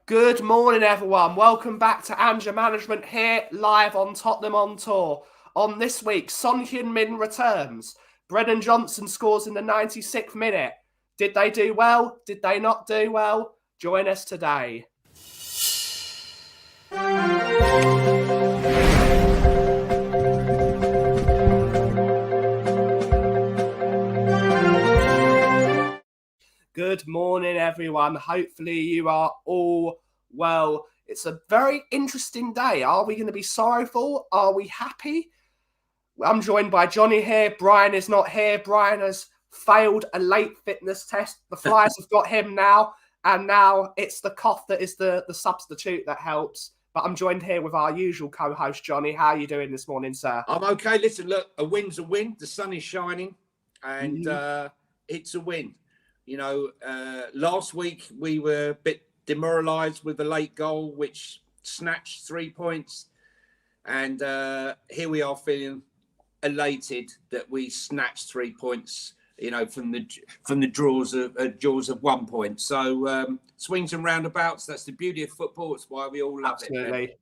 Good morning, everyone. Welcome back to Ange-r Management here, live on Tottenham on Tour. On this week, Heung Min returns. Brennan Johnson scores in the 96th minute. Did they do well? Did they not do well? Join us today. Good morning, everyone. Hopefully you are all well. It's a very interesting day. Are we going to be sorrowful? Are we happy? I'm joined by Johnny here. Brian is not here. Brian has failed a late fitness test. The Flyers have got him now, and now it's the cough that is the substitute that helps. But I'm joined here with our usual co-host, Johnny. How are you doing this morning, sir? I'm okay. Listen, look, a win's a win. The sun is shining, and it's a win. You know, last week we were a bit demoralised with the late goal, which snatched 3 points. And here we are feeling elated that we snatched 3 points, you know, from the jaws of 1 point. So swings and roundabouts, that's the beauty of football. It's why we all love it.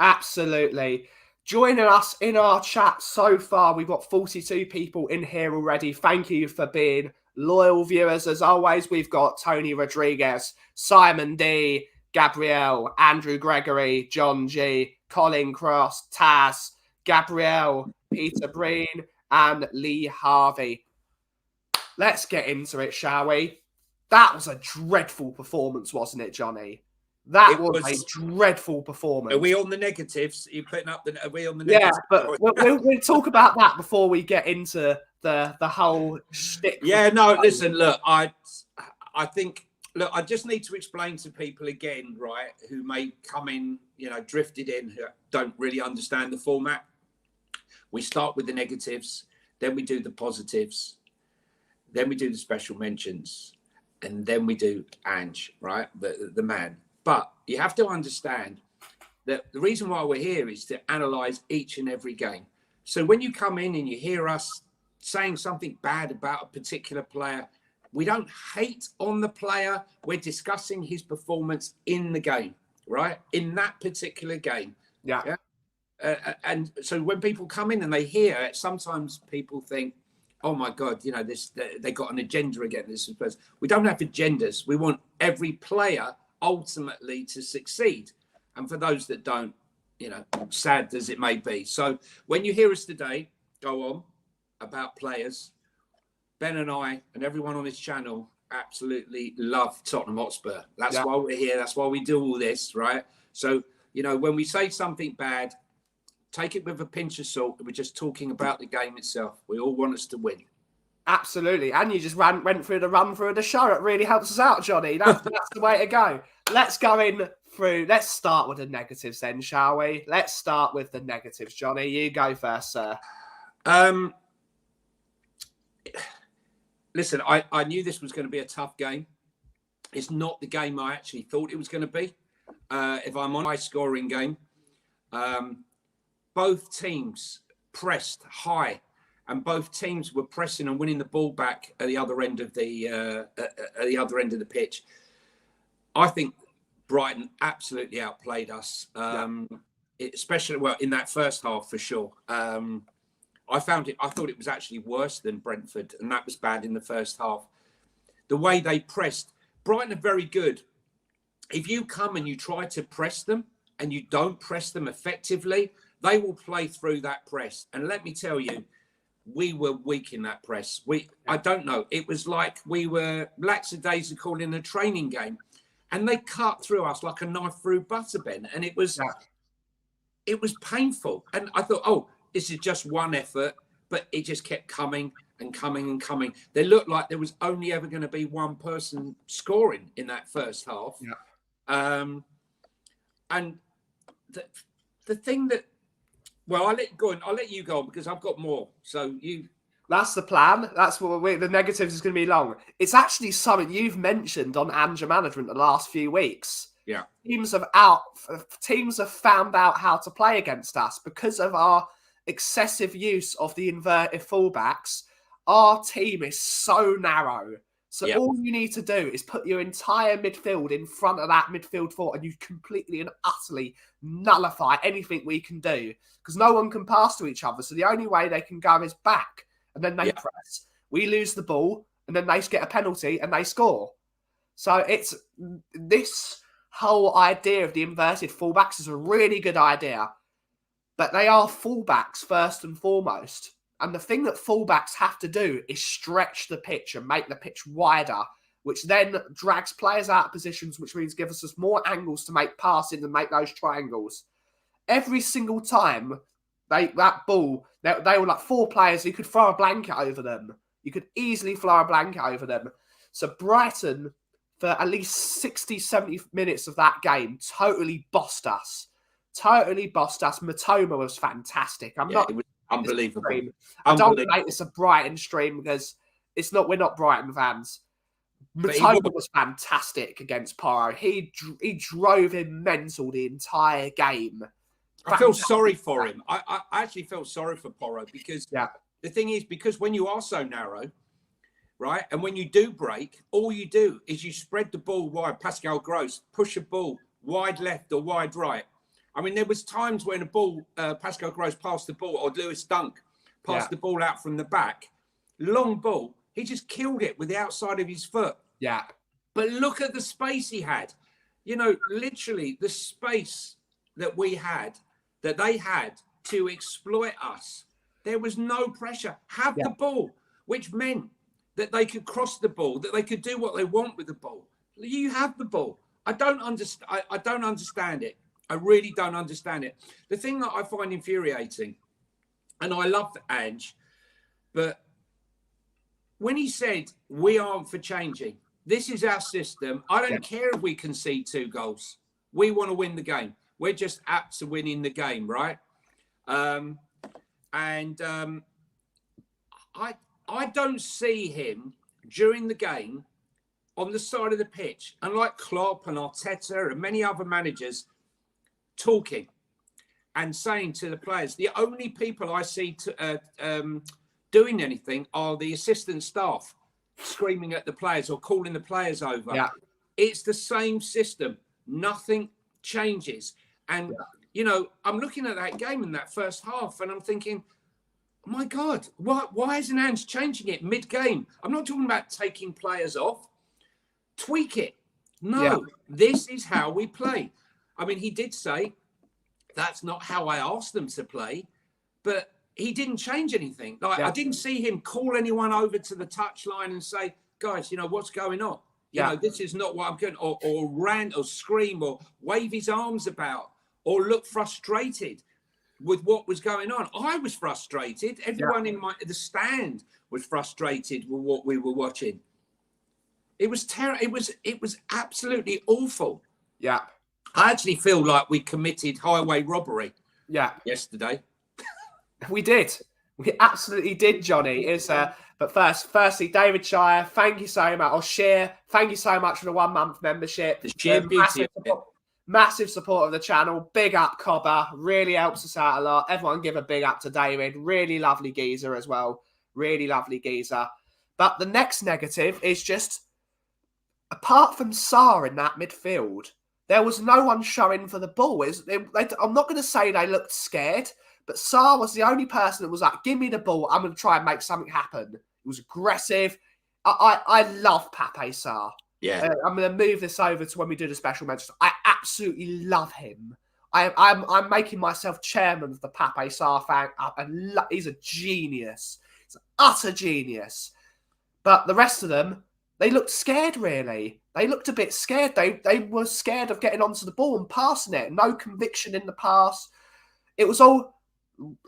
Absolutely. Joining us in our chat so far, we've got 42 people in here already. Thank you for being loyal viewers. As always, we've got Tony Rodriguez, Simon D, Gabrielle, Andrew Gregory, John G, Colin Cross, Taz, Gabrielle, Peter Breen, and Lee Harvey. Let's get into it, shall we? That was a dreadful performance, wasn't it, Johnny? That was a dreadful performance. Are we on the negatives? Are you putting up the? Are we on the negatives? Yeah, but we'll talk about that before we get into the whole shtick. Yeah, no. Listen, look, I think. Look, I just need to explain to people again, right, who may come in, you know, drifted in, who don't really understand the format. We start with the negatives, then we do the positives, then we do the special mentions, and then we do Ange, right, the man. But you have to understand that the reason why we're here is to analyse each and every game. So when you come in and you hear us saying something bad about a particular player, we don't hate on the player. We're discussing his performance in the game, right? In that particular game. Yeah. And so when people come in and they hear it, sometimes people think, oh my God, you know, they got an agenda again. We don't have agendas. We want every player ultimately to succeed. And for those that don't, you know, sad as it may be. So when you hear us today go on about players, Ben and I and everyone on this channel absolutely love Tottenham Hotspur. That's why we're here. That's why we do all this, right? So, you know, when we say something bad, take it with a pinch of salt. We're just talking about the game itself. We all want us to win. Absolutely. And you just went through the run through the show. It really helps us out, Johnny. That's the way to go. Let's go in through. Let's start with the negatives then, shall we? Let's start with the negatives, Johnny. You go first, sir. Listen, I knew this was going to be a tough game. It's not the game I actually thought it was going to be. If I'm on a high-scoring game, both teams pressed high, and both teams were pressing and winning the ball back at the other end of the pitch. I think Brighton absolutely outplayed us, especially in that first half for sure. I thought it was actually worse than Brentford, and that was bad in the first half. The way they pressed, Brighton are very good. If you come and you try to press them and you don't press them effectively, they will play through that press. And let me tell you, we were weak in that press. I don't know. It was like we were lackadaisical in a training game, and they cut through us like a knife through butter, Ben. And it was painful. And I thought, oh, this is just one effort, but it just kept coming and coming and coming. They looked like there was only ever going to be one person scoring in that first half. Yeah. And the thing that, well, I'll let you go on because I've got more. So you. That's the plan. That's what the negatives is going to be long. It's actually something you've mentioned on Ange-r Management the last few weeks. Yeah. Teams have found out how to play against us because of our excessive use of the inverted fullbacks. Our team is so narrow. So all you need to do is put your entire midfield in front of that midfield four, and you completely and utterly nullify anything we can do, because no one can pass to each other. So the only way they can go is back, and then they press. We lose the ball, and then they get a penalty, and they score. So it's this whole idea of the inverted fullbacks is a really good idea, but they are fullbacks first and foremost. And the thing that fullbacks have to do is stretch the pitch and make the pitch wider, which then drags players out of positions, which means gives us more angles to make passing and make those triangles. Every single time that ball, they were like 4 players, you could throw a blanket over them. You could easily throw a blanket over them. So Brighton, for at least 60, 70 minutes of that game, totally bossed us. Matoma was fantastic. It was unbelievable. I don't think it's a Brighton stream because we're not Brighton fans. Matoma was fantastic against Porro. He drove him mental the entire game. I feel sorry for him. I actually felt sorry for Porro because the thing is, because when you are so narrow, right, and when you do break, all you do is you spread the ball wide. Pascal Gross, push a ball wide left or wide right. I mean, there was times when a ball, Pascal Gross passed the ball, or Lewis Dunk passed the ball out from the back. Long ball. He just killed it with the outside of his foot. Yeah. But look at the space he had. You know, literally the space that they had to exploit us. There was no pressure. Have the ball, which meant that they could cross the ball, that they could do what they want with the ball. You have the ball. I don't understand it. I really don't understand it. The thing that I find infuriating, and I love Ange, but when he said, we aren't for changing, this is our system. I don't care if we concede 2 goals. We want to win the game. We're just apt to winning the game, right? I don't see him during the game on the side of the pitch, unlike Klopp and Arteta and many other managers, talking and saying to the players. The only people I see doing anything are the assistant staff screaming at the players or calling the players over. Yeah. It's the same system. Nothing changes. And, you know, I'm looking at that game in that first half and I'm thinking, oh my God, why isn't Ange changing it mid-game? I'm not talking about taking players off. Tweak it. No, this is how we play. I mean, he did say, that's not how I asked them to play, but he didn't change anything. Like I didn't see him call anyone over to the touchline and say, guys, you know, what's going on? You know, this is not what I'm going, or rant or scream or wave his arms about or look frustrated with what was going on. I was frustrated. Everyone in the stand was frustrated with what we were watching. It was terrible. It was absolutely awful. Yeah. I actually feel like we committed highway robbery. Yesterday. We did. We absolutely did, Johnny. But firstly, David Shire, thank you so much. Or Sheer, thank you so much for the 1-month membership. The sheer beauty massive support of the channel. Big up, Cobber. Really helps us out a lot. Everyone give a big up to David. Really lovely geezer as well. Really lovely geezer. But the next negative is just, apart from Sarr in that midfield, there was no one showing for the ball. I'm not going to say they looked scared, but Sarr was the only person that was like, give me the ball. I'm going to try and make something happen. He was aggressive. I love Pape Sarr. Yeah. I'm going to move this over to when we do the special mentions. I absolutely love him. I'm making myself chairman of the Pape Sarr fan. He's a genius. He's an utter genius. But the rest of them, they looked scared, really. They looked a bit scared. They were scared of getting onto the ball and passing it. No conviction in the pass. It was all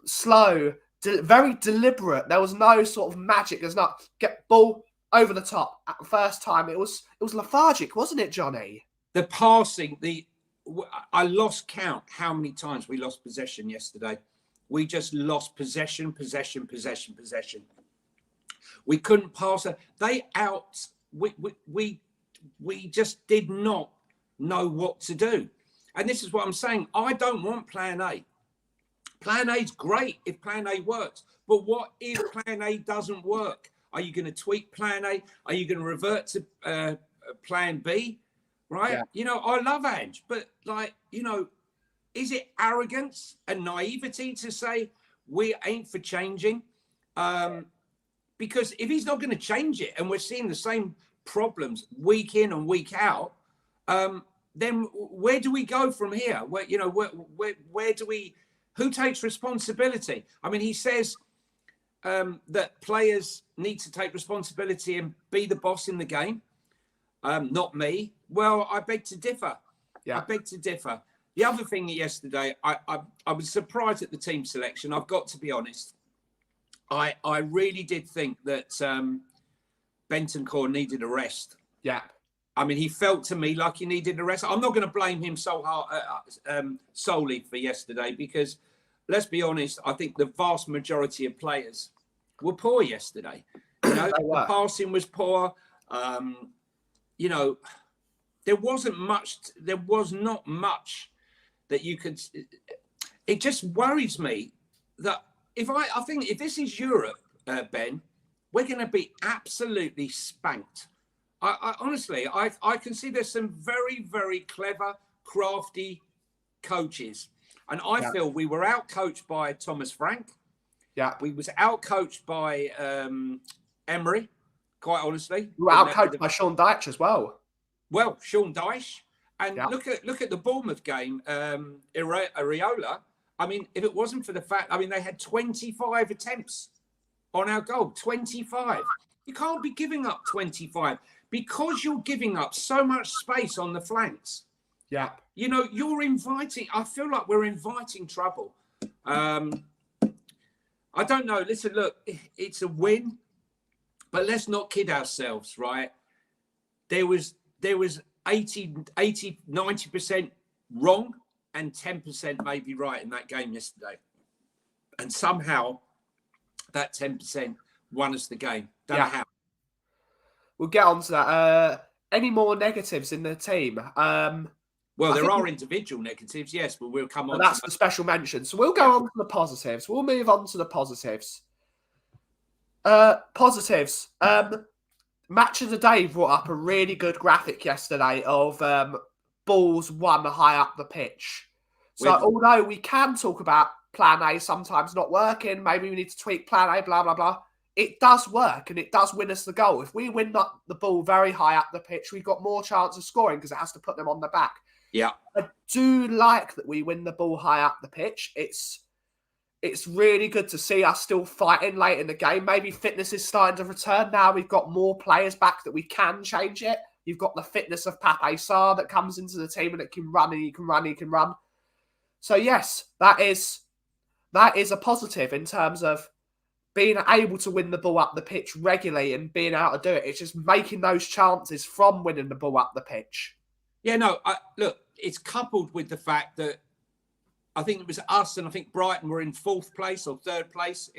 slow, very deliberate. There was no sort of magic. There's not get ball over the top at the first time. It was lethargic, wasn't it, Johnny? The passing, I lost count how many times we lost possession yesterday. We just lost possession. We couldn't pass it. We just did not know what to do. And this is what I'm saying. I don't want plan A. Plan A is great if plan A works. But what if plan A doesn't work? Are you going to tweak plan A? Are you going to revert to plan B? Right? Yeah. You know, I love Ange, but like, you know, is it arrogance and naivety to say we ain't for changing? Because if he's not going to change it and we're seeing the same problems week in and week out, then where do we go from here? Where, you know, where do we, who takes responsibility? I mean, he says that players need to take responsibility and be the boss in the game. Not me. Well, I beg to differ. Yeah. I beg to differ. The other thing yesterday, I was surprised at the team selection. I've got to be honest. I really did think that Bentancur needed a rest. Yeah. I mean, he felt to me like he needed a rest. I'm not going to blame him solely for yesterday because, let's be honest, I think the vast majority of players were poor yesterday. You know, the passing was poor. You know, there was not much that you could. It just worries me that I think if this is Europe, Ben, we're going to be absolutely spanked. I honestly, I can see there's some very, very clever, crafty coaches. And I feel we were out-coached by Thomas Frank. Yeah. We was out-coached by Emery, quite honestly. We were out-coached by Sean Dyche as well. Well, Sean Dyche. And look at the Bournemouth game, Areola. I mean, if it wasn't for the fact, I mean, they had 25 attempts on our goal, 25. You can't be giving up 25 because you're giving up so much space on the flanks. Yeah. You know, I feel like we're inviting trouble. I don't know. Listen, look, it's a win, but let's not kid ourselves, right? There was 80, 90% wrong and 10% maybe right in that game yesterday. And somehow that 10% won us the game. Don't know how. We'll get on to that. Any more negatives in the team? Well, there are individual negatives, yes, but we'll come on. That's the special mention. So we'll go on to the positives. We'll move on to the positives. Positives. Match of the Day brought up a really good graphic yesterday of balls won high up the pitch. So although we can talk about plan A sometimes not working, maybe we need to tweak plan A, blah, blah, blah, it does work and it does win us the goal. If we win the ball very high up the pitch, we've got more chance of scoring because it has to put them on the back. Yeah. I do like that we win the ball high up the pitch. It's really good to see us still fighting late in the game. Maybe fitness is starting to return now. We've got more players back that we can change it. You've got the fitness of Pape Sarr that comes into the team and it can run and he can run. So yes, that is a positive in terms of being able to win the ball up the pitch regularly and being able to do it. It's just making those chances from winning the ball up the pitch. Yeah, no, look, it's coupled with the fact that I think it was us and I think Brighton were in 4th place or 3rd place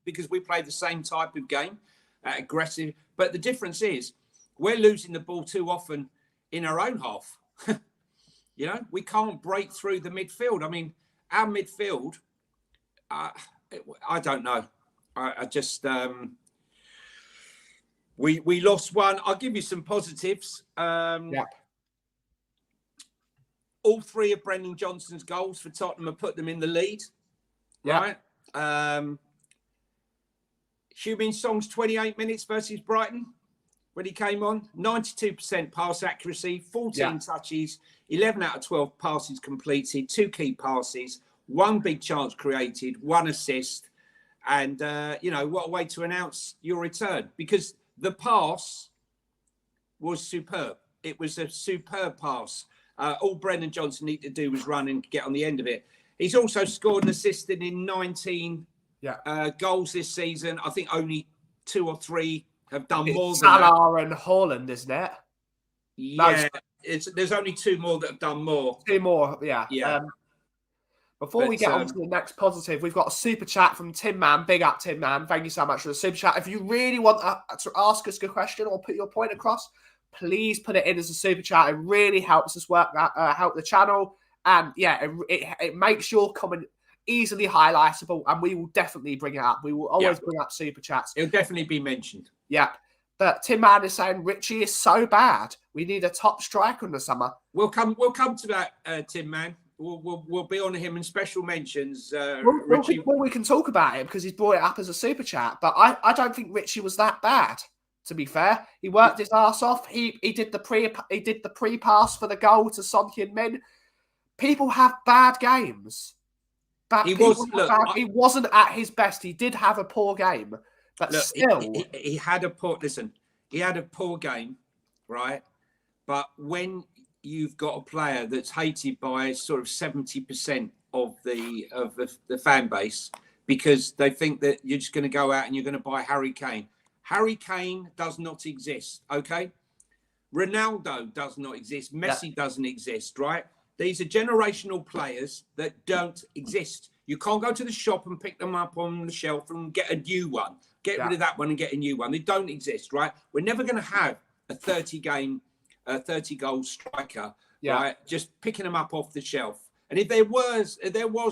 because we played the same type of game, aggressive. But the difference is we're losing the ball too often in our own half. You know, we can't break through the midfield. I mean, our midfield, I don't know. I just, we lost one. I'll give you some positives. All 3 of Brendan Johnson's goals for Tottenham have put them in the lead. Right? Heung Min Song's 28 minutes versus Brighton when he came on. 92% pass accuracy, 14 touches, 11 out of 12 passes completed, 2 key passes, 1 big chance created, 1 assist. And, you know, what a way to announce your return. Because the pass was superb. It was a superb pass. All Brendan Johnson needed to do was run and get on the end of it. He's also scored and assisted in 19 goals this season. I think only 2 or 3 have done more than that. Salah and Haaland, isn't it? Yeah, there's only 2 more that have done more. 2 more, yeah. Before we get on to the next positive, we've got a super chat from Tim Man. Big up, Tim Man. Thank you so much for the super chat. If you really want to ask us a question or put your point across, please put it in as a super chat. It really helps us help the channel. And yeah, it makes your comment easily highlightable, and we will definitely bring it up. We will always bring up super chats. It'll definitely be mentioned. Yeah. But Tim Mann is saying Richie is so bad. We need a top striker in the summer. We'll come to that, Tim Mann. We'll be on him in special mentions. Richie, we can talk about it because he's brought it up as a super chat. But I don't think Richie was that bad. To be fair, he worked his ass off. He did the pre pass for the goal to Son Heung-min. People have bad games. But he wasn't at his best. He did have a poor game, but still, he had a poor. Listen, he had a poor game, right? But when you've got a player that's hated by sort of 70% of the fan base because they think that you're just going to go out and you're going to buy Harry Kane. Harry Kane does not exist, okay? Ronaldo does not exist. Messi doesn't exist, right? These are generational players that don't exist. You can't go to the shop and pick them up on the shelf and get a new one. Get rid of that one and get a new one. They don't exist, right? We're never going to have a 30-goal striker, right? Just picking them up off the shelf. And if there was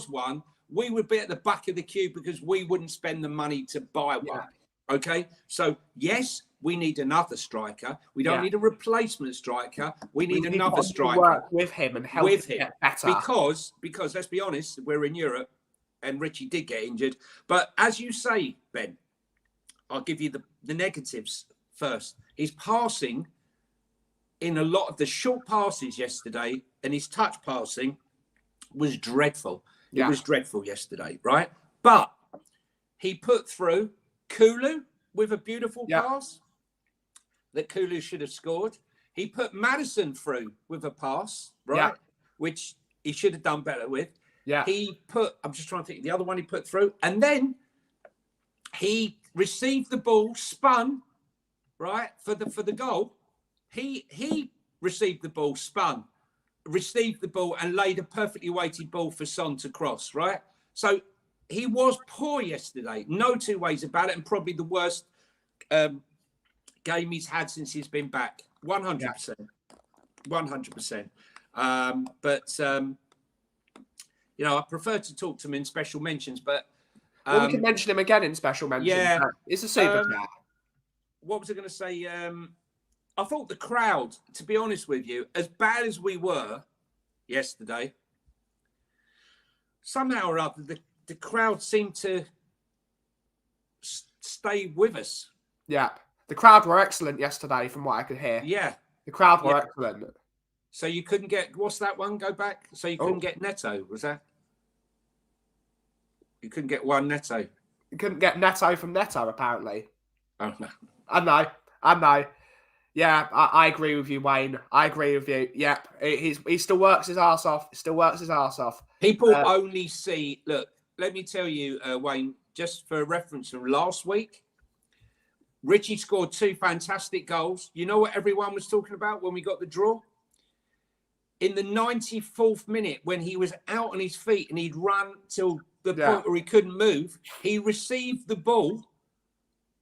one, we would be at the back of the queue because we wouldn't spend the money to buy one. Okay? So, yes, we need another striker. We don't need a replacement striker. We need another striker. Work with him and help him get better. Because let's be honest, we're in Europe and Richie did get injured. But as you say, Ben, I'll give you the negatives first. His passing in a lot of the short passes yesterday and his touch passing was dreadful. It was dreadful yesterday, right? But he put through Kulu with a beautiful pass that Kulu should have scored. He put Maddison through with a pass, right? Which he should have done better with. He put, I'm just trying to think, the other one he put through. And then he received the ball, spun, right, for the goal. He received the ball, spun, received the ball and laid a perfectly weighted ball for Son to cross, right? So he was poor yesterday. No two ways about it. And probably the worst game he's had since he's been back. 100%. 100%. I prefer to talk to him in special mentions, but we can mention him again in special mentions. Yeah. It's a super chat. What was I going to say? I thought the crowd, to be honest with you, as bad as we were yesterday, somehow or other, the crowd seemed to stay with us. Yeah. The crowd were excellent yesterday, from what I could hear. Yeah. The crowd were excellent. So you couldn't get, what's that one? Go back. So you couldn't get Neto, was that? You couldn't get one Neto. You couldn't get Neto from Neto, apparently. Oh, no. I know. Yeah, I agree with you, Wayne. I agree with you. Yeah, he still works his ass off. People only see, look, let me tell you, Wayne, just for reference from last week, Richie scored 2 fantastic goals. You know what everyone was talking about when we got the draw? In the 94th minute, when he was out on his feet and he'd run till the point where he couldn't move, he received the ball,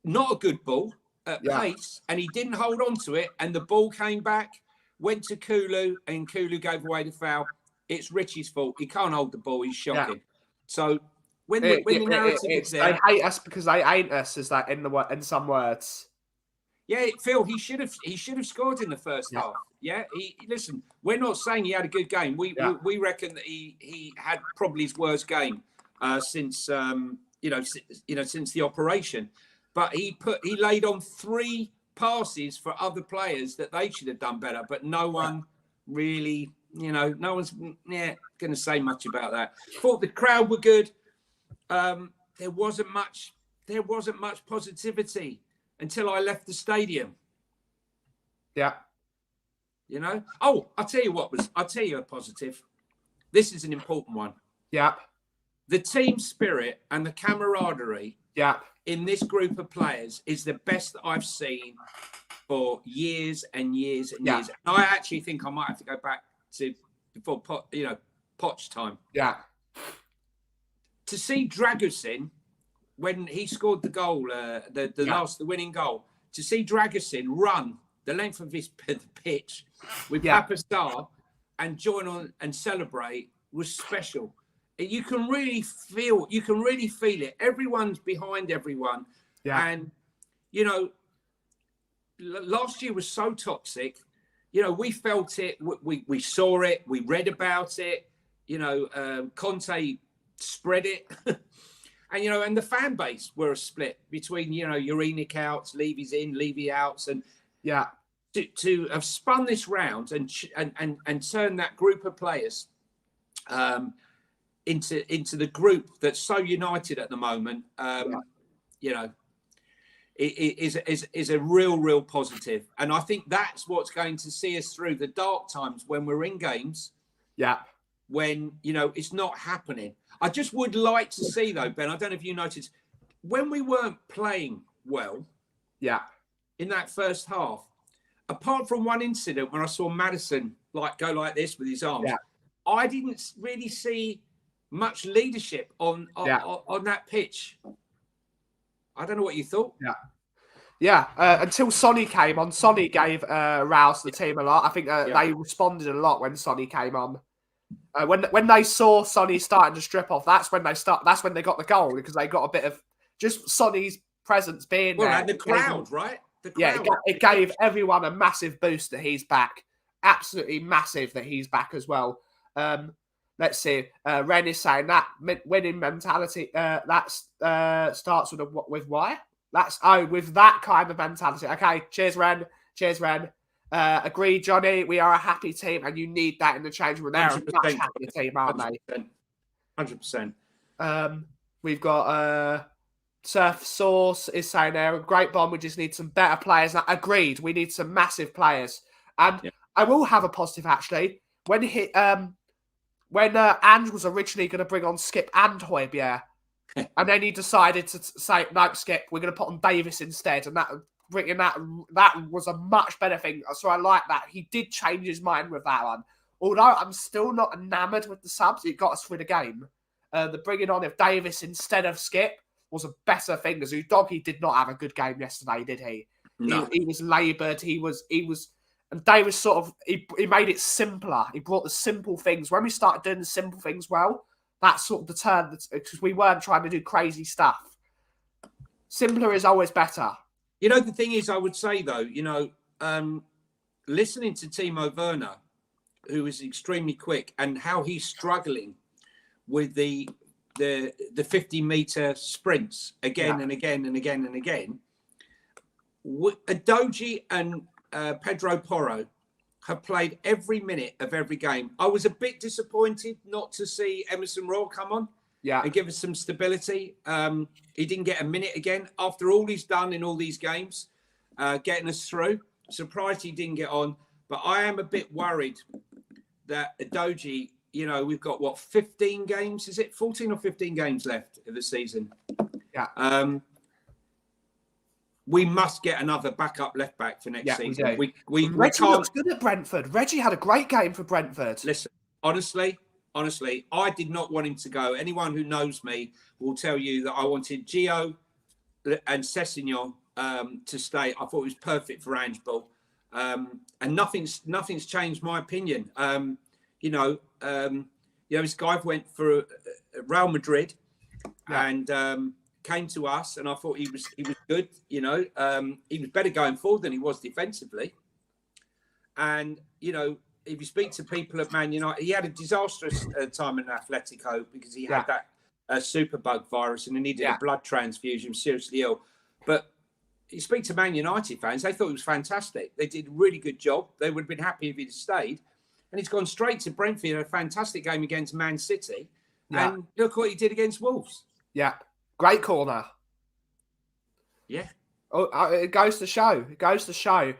not a good ball, at pace, and he didn't hold on to it, and the ball came back, went to Kulu, and Kulu gave away the foul. It's Richie's fault. He can't hold the ball. He's shocking. So when the narrative is there, they hate us because they ain't us. Is that in some words? Yeah, Phil, he should have scored in the first half. Yeah, listen. We're not saying he had a good game. We reckon that he had probably his worst game since since the operation. But he laid on 3 passes for other players that they should have done better. But no one really, no one's going to say much about that. Thought the crowd were good. There wasn't much positivity until I left the stadium. Yeah. Oh, I'll tell you a positive. This is an important one. Yeah. The team spirit and the camaraderie. Yeah. In this group of players is the best that I've seen for years and years and years. And I actually think I might have to go back to before Poch time. Yeah. To see Dragusin when he scored the goal, the winning goal, to see Dragusin run the length of the pitch with Papa Star and join on and celebrate was special. you can really feel it. Everyone's behind everyone. Yeah. And, you know, last year was so toxic. You know, we felt it. We saw it. We read about it. You know, Conte spread it. And, you know, and the fan base were a split between, you know, Urenic outs, Levy's in, Levy outs. And yeah, to have spun this round and turn that group of players into the group that's so united at the moment, you know, it is a real positive. And I think that's what's going to see us through the dark times when we're in games. Yeah. When, you know, it's not happening. I just would like to see, though, Ben, I don't know if you noticed, when we weren't playing well in that first half, apart from one incident when I saw Maddison go like this with his arms, I didn't really see much leadership on that pitch. I don't know what you thought. Yeah, until Sonny came on. Sonny gave roused the team a lot. I think they responded a lot when Sonny came on. When they saw Sonny starting to strip off, that's when they got the goal, because they got a bit of just Sonny's presence being there. And the crowd, right? The crowd. It gave everyone a massive boost that he's back. Absolutely massive that he's back as well. Let's see. Ren is saying that winning mentality that starts with why? With that kind of mentality. Okay, cheers, Ren. Cheers, Ren. Agreed, Johnny. We are a happy team, and you need that in the change room. They're a much happier team, aren't 100%, they? 100%. We've got Surf Sauce is saying there, a great bomb. We just need some better players. Agreed. We need some massive players. And I will have a positive, actually. When Ange was originally going to bring on Skip and Højbjerg, and then he decided to say, no, Skip, we're going to put on Davis instead, and that was a much better thing. So I like that. He did change his mind with that one. Although I'm still not enamoured with the subs, it got us through the game. The bringing on of Davis instead of Skip was a better thing, because Udogie did not have a good game yesterday, did he? No. He was laboured. He was, and Davis sort of, he made it simpler. He brought the simple things. When we started doing the simple things well, that sort of deterred, because we weren't trying to do crazy stuff. Simpler is always better. You know, the thing is, I would say, though, you know, listening to Timo Werner, who is extremely quick, and how he's struggling with the 50-meter sprints again and again and again and again. Adoji and Pedro Porro have played every minute of every game. I was a bit disappointed not to see Emerson Royal come on and give us some stability. He didn't get a minute again after all he's done in all these games, getting us through. Surprised he didn't get on, but I am a bit worried that Adoji, you know, we've got 15 games? Is it 14 or 15 games left of the season? Yeah. We must get another backup left back for next season. We Reggie looks good at Brentford. Reggie had a great game for Brentford. Listen, honestly, I did not want him to go. Anyone who knows me will tell you that I wanted Gio and Sessegnon to stay. I thought it was perfect for Ange-r. And nothing's changed my opinion. This guy went for Real Madrid and came to us, and I thought he was good. You know, he was better going forward than he was defensively. And you know, if you speak to people at Man United, he had a disastrous time in Atletico because he had that superbug virus and he needed a blood transfusion. He was seriously ill. But you speak to Man United fans, they thought he was fantastic. They did a really good job. They would have been happy if he'd stayed. And he's gone straight to Brentford, a fantastic game against Man City. Yeah. And look what he did against Wolves. Yeah. Great corner. Yeah. Oh, it goes to show. It goes to show.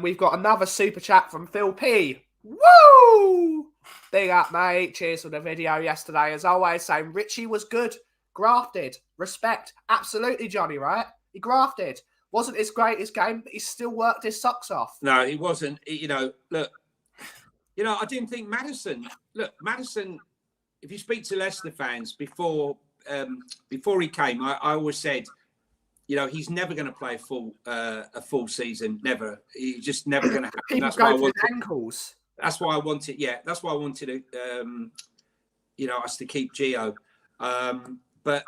We've got another super chat from Phil P. Woo! Big up, mate. Cheers for the video yesterday. As always, saying Richie was good. Grafted. Respect. Absolutely, Johnny, right? He grafted. Wasn't his greatest game, but he still worked his socks off. No, he wasn't. I didn't think Maddison, if you speak to Leicester fans before he came, I always said, you know, he's never going to play a full season. Never. He's just never going to happen. People go through ankles. That's why I wanted. Yeah, that's why I wanted us to keep Gio. But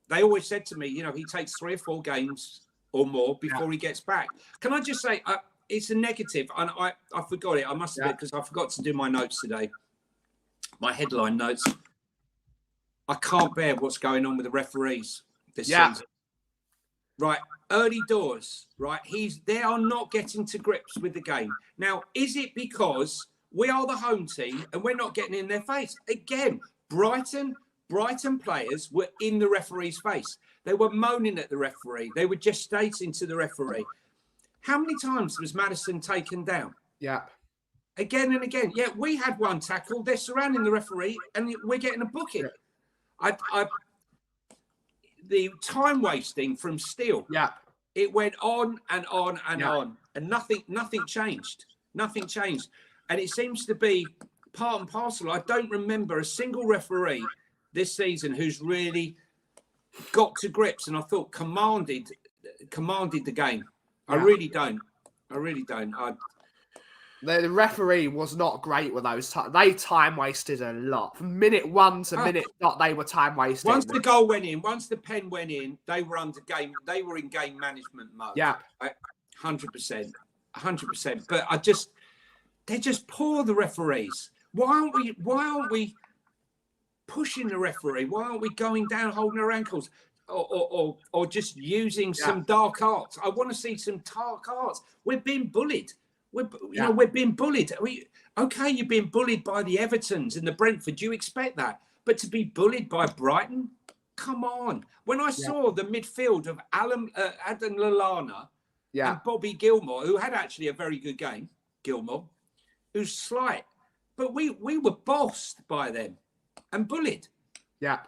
they always said to me, he takes 3 or 4 games or more before he gets back. Can I just say, it's a negative, and I forgot it. I must admit, because I forgot to do my notes today, my headline notes. I can't bear what's going on with the referees this season. Right, early doors, right? They are not getting to grips with the game. Now, is it because we are the home team and we're not getting in their face? Again, Brighton players were in the referee's face. They were moaning at the referee. They were gestating to the referee. How many times was Maddison taken down? Yeah. Again and again. Yeah, we had one tackle. They're surrounding the referee and we're getting a booking. The time wasting from Steele. Yeah. It went on and on and on. And nothing changed. Nothing changed. And it seems to be part and parcel. I don't remember a single referee this season who's really got to grips and I thought commanded the game. I really don't. The referee was not great with those. They time wasted a lot. From minute 1 to minute dot, they were time wasting. Once the goal went in, once the pen went in, they were in game management mode. Yeah, 100%. But they're just poor, the referees. Why aren't we pushing the referee? Why aren't we going down, holding our ankles, or just using some dark arts? I want to see some dark arts. We're being bullied. We're being bullied. You're being bullied by the Evertons and the Brentford. You expect that, but to be bullied by Brighton, come on. When I saw the midfield of Adam Lallana and Bobby Gilmore, who had actually a very good game, who's slight, but we were bossed by them and bullied. Yeah.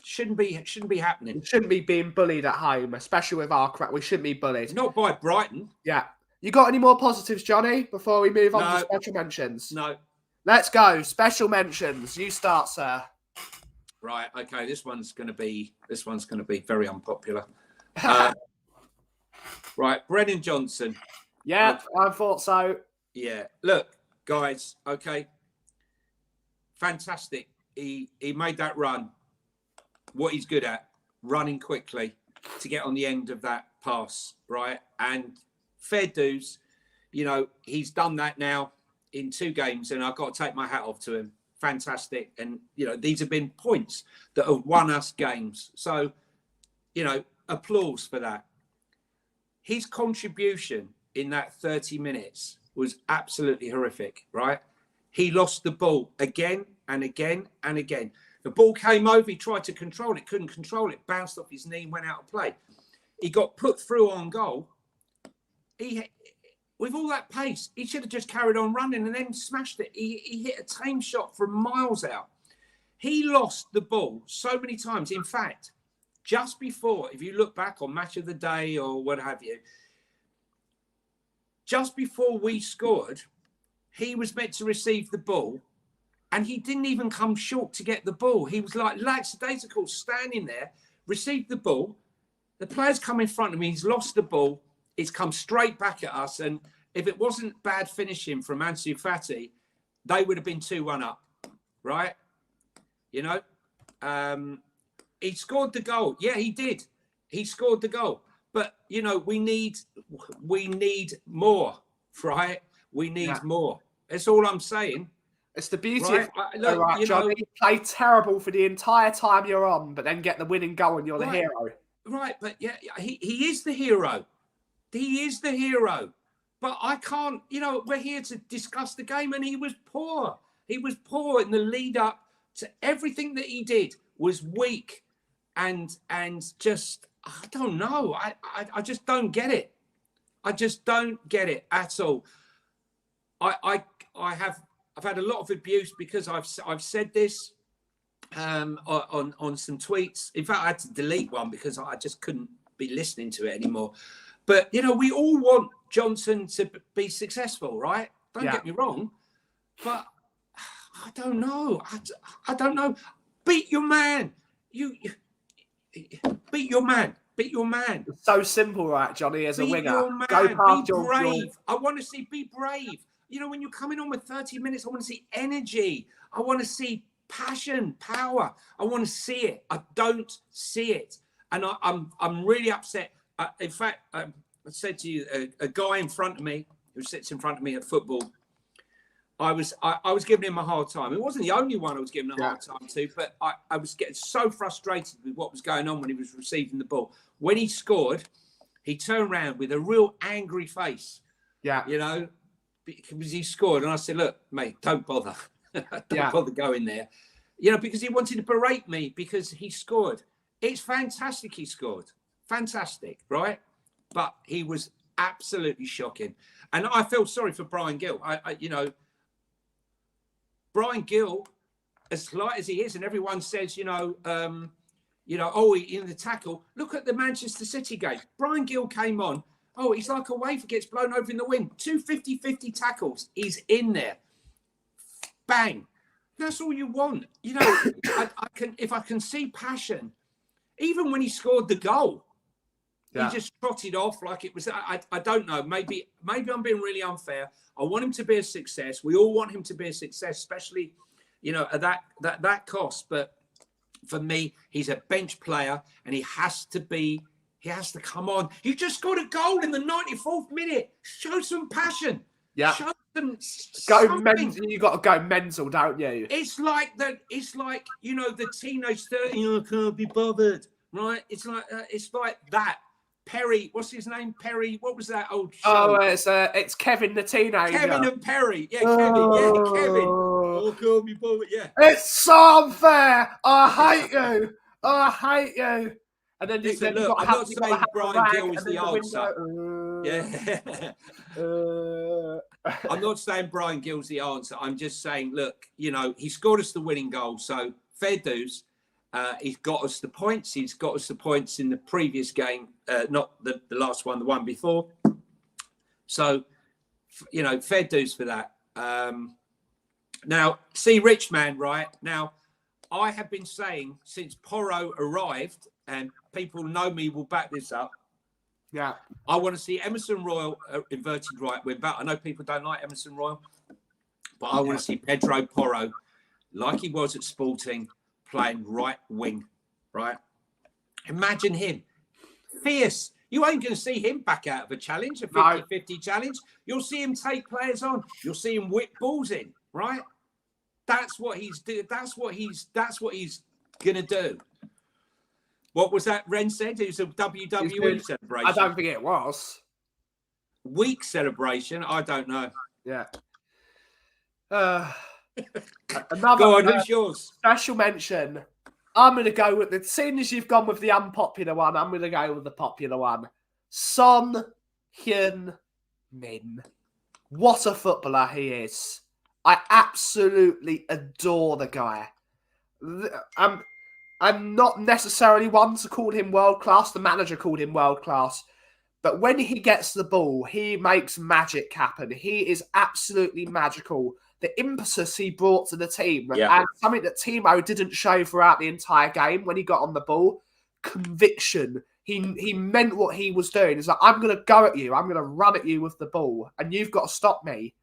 Shouldn't be happening. We shouldn't be being bullied at home, especially with our crap. We shouldn't be bullied. Not by Brighton. Yeah. You got any more positives, Johnny, before we move on to special mentions? No. Let's go. Special mentions. You start, sir. Right. Okay. This one's going to be very unpopular. Right. Brennan Johnson. Yeah, I thought so. Yeah. Look, guys. Okay. Fantastic. He made that run. What he's good at, running quickly to get on the end of that pass, right? And fair dues, he's done that now in 2 games, and I've got to take my hat off to him. Fantastic. And, these have been points that have won us games. So, applause for that. His contribution in that 30 minutes was absolutely horrific, right? He lost the ball again and again and again. The ball came over, he tried to control it, couldn't control it, bounced off his knee and went out of play. He got put through on goal. With all that pace, he should have just carried on running and then smashed it. He hit a tame shot from miles out. He lost the ball so many times. In fact, just before, if you look back on Match of the Day or what have you, just before we scored, he was meant to receive the ball and he didn't even come short to get the ball. He was like lackadaisical, standing there, received the ball. The player's come in front of me. He's lost the ball. It's come straight back at us. And if it wasn't bad finishing from Ansu Fati, they would have been 2-1 up, right? He scored the goal. Yeah, he did. He scored the goal. But, we need more, right? We need more. That's all I'm saying. It's the beauty of Johnny. You play terrible for the entire time you're on, but then get the winning goal and you're the hero. Right, but he is the hero. He is the hero. But I can't, we're here to discuss the game, and he was poor. He was poor in the lead up to everything that he did was weak and just, I don't know. I just don't get it. I just don't get it at all. I've had a lot of abuse because I've said this on some tweets. In fact, I had to delete one because I just couldn't be listening to it anymore. But we all want Johnson to be successful, right? Don't get me wrong, but I don't know. I don't know. Beat your man. You beat your man. Beat your man. It's so simple, right, Johnny? As a winger, your man. go past be brave. I want to see be brave. You know, when you're coming on with 30 minutes, I want to see energy. I want to see passion, power. I want to see it. I don't see it. And I'm really upset. In fact, I said to you, a guy in front of me who sits in front of me at football, I was giving him a hard time. It wasn't the only one I was giving a hard time to, but I was getting so frustrated with what was going on when he was receiving the ball. When he scored, he turned around with a real angry face. Yeah. You know, because he scored. And I said, look, mate, don't bother. Don't bother going there. You know, because he wanted to berate me because he scored. It's fantastic he scored. Fantastic, right? But he was absolutely shocking. And I felt sorry for Brian Gill. You know, Brian Gill, as light as he is, and everyone says, oh, he in the tackle. Look at the Manchester City game. Brian Gill came on. Oh, he's like a wafer gets blown over in the wind. 2 50-50 tackles. He's in there. Bang. That's all you want. You know, if I can see passion, even when he scored the goal, he just trotted off like it was. I don't know. Maybe I'm being really unfair. I want him to be a success. We all want him to be a success, especially, you know, at that cost. But for me, he's a bench player, and he has to come on. He just scored a goal in the 94th minute. Show some passion. Yeah. Show them mental. You got to go mental, don't you? It's like you know, the teenage 30. I can't be bothered, right? It's like that. Perry, what's his name? Perry. What was that old show? Oh, it's Kevin the teenager. Kevin and Perry. Yeah, Kevin. Yeah, Kevin. Oh, can't be bothered. Yeah. It's so unfair. I hate you. I hate you. And then listen, look, I'm not saying Brian Gill is the answer. I'm not saying Brian Gill's the answer. I'm just saying, look, you know, he scored us the winning goal, so fair dues. He's got us the points. He's got us the points in the previous game, not the last one, the one before. So, you know, fair dues for that. Now, see, Rich Man, right? Now, I have been saying since Porro arrived, and people know me will back this up. Yeah. I want to see Emerson Royal inverted right wing back. I know people don't like Emerson Royal, but I want to see Pedro Porro, like he was at Sporting, playing right wing, right? Imagine him. Fierce. You ain't going to see him back out of a challenge, a 50-50 challenge. You'll see him take players on. You'll see him whip balls in, right? That's what he's That's what he's going to do. What was that Ren said? It was a WWE celebration. I don't think it was. Week celebration? I don't know. Yeah. Go on, who's yours? Special mention. I'm going to go with the... Seeing as you've gone with the unpopular one, I'm going to go with the popular one. Son Heung Min. What a footballer he is. I absolutely adore the guy. I'm not necessarily one to call him world-class. The manager called him world-class. But when he gets the ball, he makes magic happen. He is absolutely magical. The impetus he brought to the team, and something that Timo didn't show throughout the entire game when he got on the ball, conviction. He meant what he was doing. He's like, I'm going to go at you. I'm going to run at you with the ball, and you've got to stop me.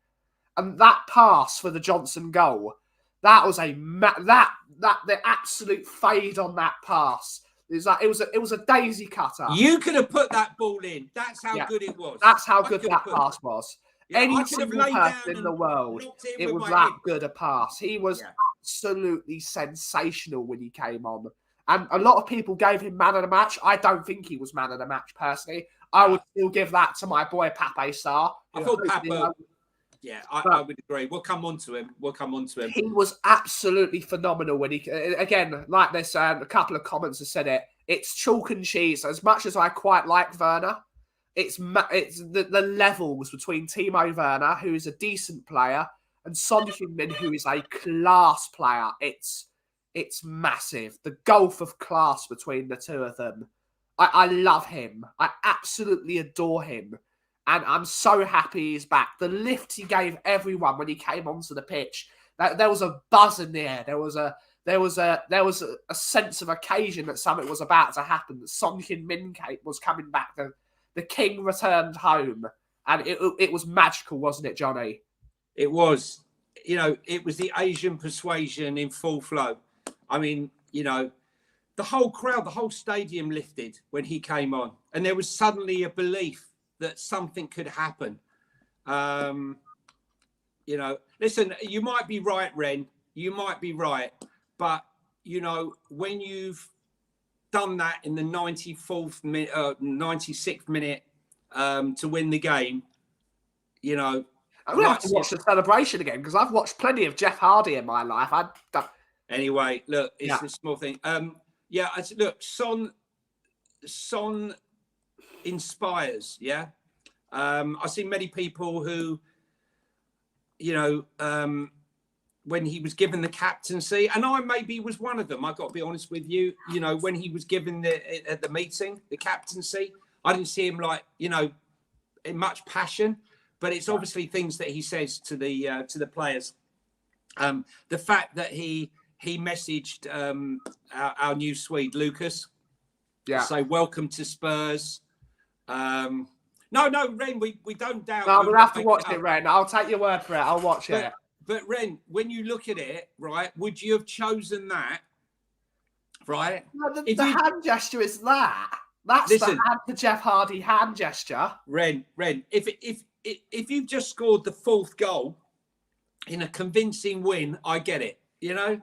And that pass for the Johnson goal, that was the absolute fade on that pass. It was a daisy cutter. You could have put that ball in. That's how good it was. That's how good that pass was. Any single person in the world, it was that good a pass. He was absolutely sensational when he came on. And a lot of people gave him man of the match. I don't think he was man of the match, personally. I would still give that to my boy, Pape Sarr. I thought Pape... Yeah, I would agree. We'll come on to him. He was absolutely phenomenal when he... Again, like this, a couple of comments have said it. It's chalk and cheese. As much as I quite like Werner, it's the levels between Timo Werner, who is a decent player, and Son Heung Min, who is a class player. It's massive. The gulf of class between the two of them. I love him. I absolutely adore him. And I'm so happy he's back. The lift he gave everyone when he came onto the pitch, there was a buzz in the air. There was a sense of occasion that something was about to happen. That Son Heung Min was coming back. The king returned home, and it was magical, wasn't it, Johnny? It was. You know, it was the Asian persuasion in full flow. I mean, you know, the whole crowd, the whole stadium lifted when he came on, and there was suddenly a belief that something could happen. You know, listen, you might be right, Ren. You might be right, but you know, when you've done that in the 94th minute, 96th minute to win the game, you know. I'm going to have to watch the celebration again because I've watched plenty of Jeff Hardy in my life. Anyway, look, it's a small thing. Yeah, look, Son inspires, yeah. I see many people who, you know, when he was given the captaincy, and I maybe was one of them, I've got to be honest with you, you know, when he was given at the meeting, the captaincy, I didn't see him like, you know, in much passion. But it's obviously things that he says to the players. The fact that he messaged our new Swede Lucas, say welcome to Spurs. No, Ren, we don't doubt. No, we'll have to watch it, Ren. I'll take your word for it. I'll watch it. But Ren, when you look at it, right, would you have chosen that? Right? No, the hand gesture is that. That's the Jeff Hardy hand gesture. Ren, if you've just scored the 4th goal in a convincing win, I get it. You know,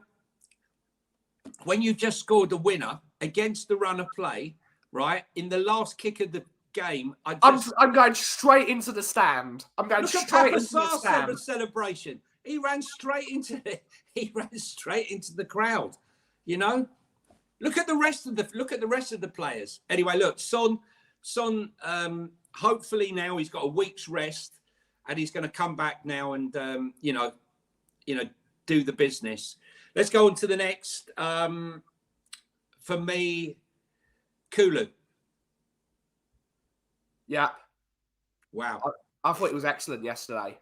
when you've just scored the winner against the run of play, right, in the last kick of the game, I'm going straight into the stand. I'm going straight into the stand. Celebration. He ran straight into the crowd. You know, look at the rest of the players. Anyway, look, Son. Hopefully now he's got a week's rest and he's going to come back now and you know do the business. Let's go on to the next. For me, Kulu. Yeah. Wow. I thought it was excellent yesterday.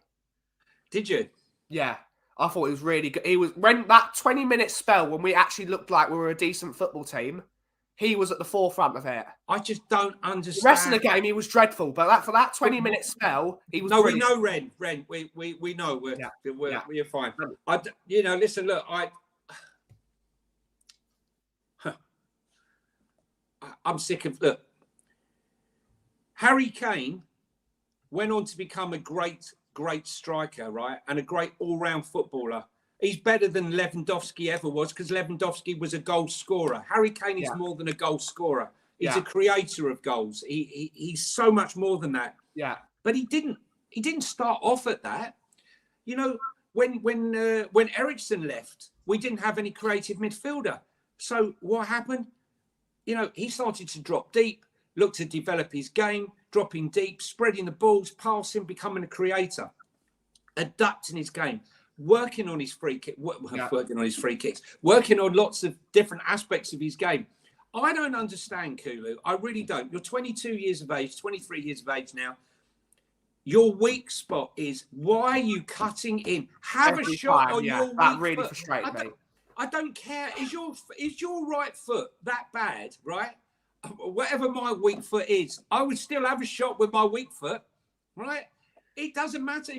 Did you? Yeah. I thought it was really good. He was when that 20-minute spell when we actually looked like we were a decent football team. He was at the forefront of it. I just don't understand. The rest of the game, he was dreadful. But for that 20-minute spell, he was. No, brilliant. We know, Ren. We know we're fine. You know, listen, look, I'm sick of look. Harry Kane went on to become a great striker, right, and a great all-round footballer. He's better than Lewandowski ever was because Lewandowski was a goal scorer. Harry Kane is more than a goal scorer. He's a creator of goals. He's so much more than that. Yeah. But he didn't start off at that. You know, when Eriksen left, we didn't have any creative midfielder. So what happened? You know, he started to drop deep, look to develop his game, dropping deep, spreading the balls, passing, becoming a creator, adapting his game. Working on his free kicks, working on lots of different aspects of his game. I don't understand, Kulu. I really don't. You're 22 years of age, 23 years of age now. Your weak spot is why are you cutting in? Have a shot on your weak foot. That really frustrated me. I don't care. Is your right foot that bad, right? Whatever my weak foot is, I would still have a shot with my weak foot, right? It doesn't matter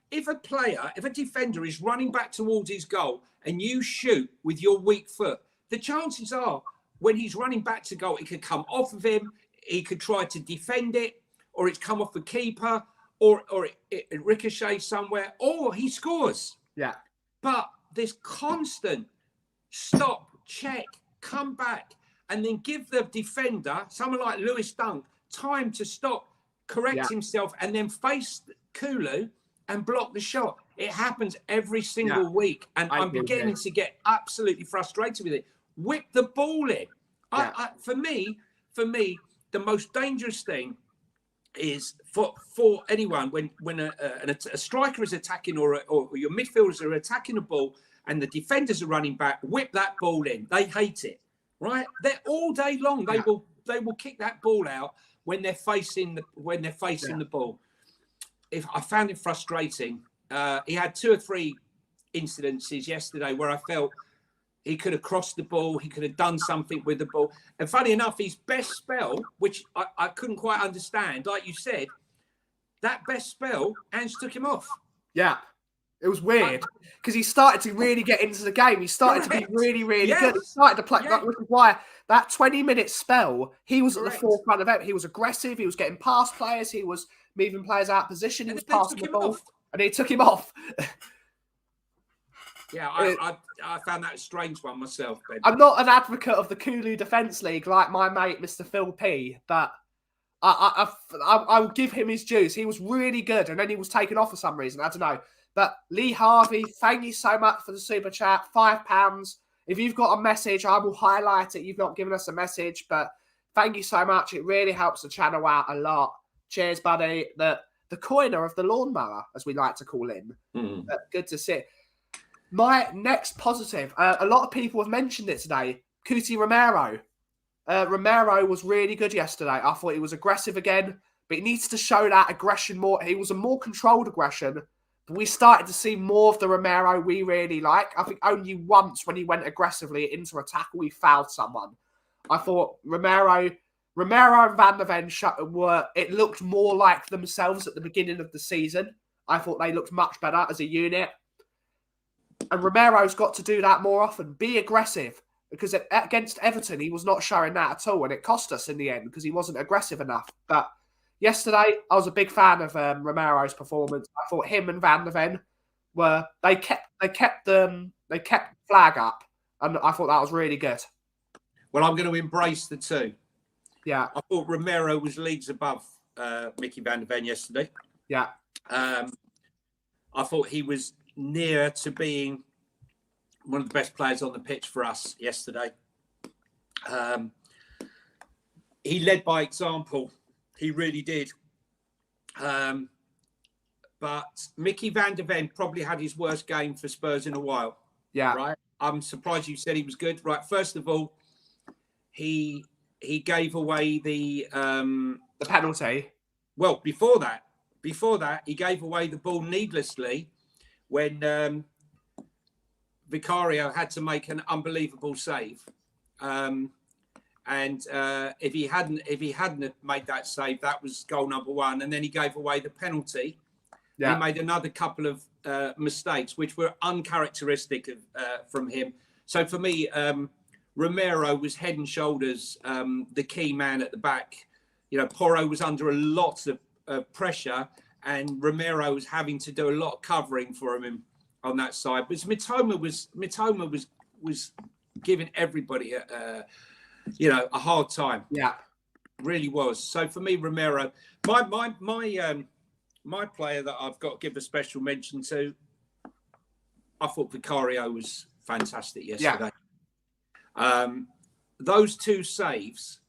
if a defender is running back towards his goal and you shoot with your weak foot, the chances are when he's running back to goal, it could come off of him, he could try to defend it, or it's come off the keeper, or it ricochets somewhere, or he scores. Yeah. But this constant stop, check, come back, and then give the defender, someone like Lewis Dunk, time to stop, correct himself, and then face Kulu and block the shot. It happens every single week, and I'm beginning to get absolutely frustrated with it. Whip the ball in. For me, the most dangerous thing is for anyone when a striker is attacking or your midfielders are attacking the ball and the defenders are running back. Whip that ball in. They hate it, right? They're all day long. They will kick that ball out when they're facing the ball. If I found it frustrating, he had 2 or 3 incidences yesterday where I felt he could have crossed the ball, he could have done something with the ball. And funny enough, his best spell, which I couldn't quite understand, like you said, that best spell, Ange took him off. Yeah. It was weird because he started to really get into the game. He started to be really, really good. He started to play, which is why that 20-minute spell, he was at the forefront of it. He was aggressive. He was getting past players. He was moving players out of position. He was passing the ball. And he took him off. Yeah, I found that a strange one myself, Ben. I'm not an advocate of the Kulu Defence League like my mate, Mr. Phil P, but I will give him his dues. He was really good, and then he was taken off for some reason. I don't know. But Lee Harvey, thank you so much for the super chat. £5. If you've got a message, I will highlight it. You've not given us a message, but thank you so much. It really helps the channel out a lot. Cheers, buddy. The coiner of the lawnmower, as we like to call him. Good to see. My next positive, a lot of people have mentioned it today, Cuti Romero. Romero was really good yesterday. I thought he was aggressive again, but he needs to show that aggression more. He was a more controlled aggression, but we started to see more of the Romero we really like. I think only once when he went aggressively into a tackle, he fouled someone. I thought Romero and Van der Ven it looked more like themselves at the beginning of the season. I thought they looked much better as a unit. And Romero's got to do that more often. Be aggressive. Because against Everton, he was not showing that at all. And it cost us in the end because he wasn't aggressive enough. But yesterday, I was a big fan of Romero's performance. I thought him and Van der Ven they kept the flag up. And I thought that was really good. Well, I'm going to embrace the two. Yeah. I thought Romero was leagues above Mickey Van der Ven yesterday. Yeah. I thought he was near to being one of the best players on the pitch for us yesterday. He led by example. He really did. But Mickey Van der Ven probably had his worst game for Spurs in a while. Yeah. Right. I'm surprised you said he was good. Right. First of all, he gave away the penalty. Well, before that, he gave away the ball needlessly when Vicario had to make an unbelievable save. And if he hadn't made that save, that was goal number one. And then he gave away the penalty. Yeah. He made another couple of mistakes, which were uncharacteristic from him. So for me, Romero was head and shoulders the key man at the back. You know, Porro was under a lot of pressure, and Romero was having to do a lot of covering for him on that side. But Mitoma was giving everybody a hard time. Yeah, really was. So for me, Romero, my player that I've got to give a special mention to, I thought Vicario was fantastic yesterday. Yeah. Those two saves,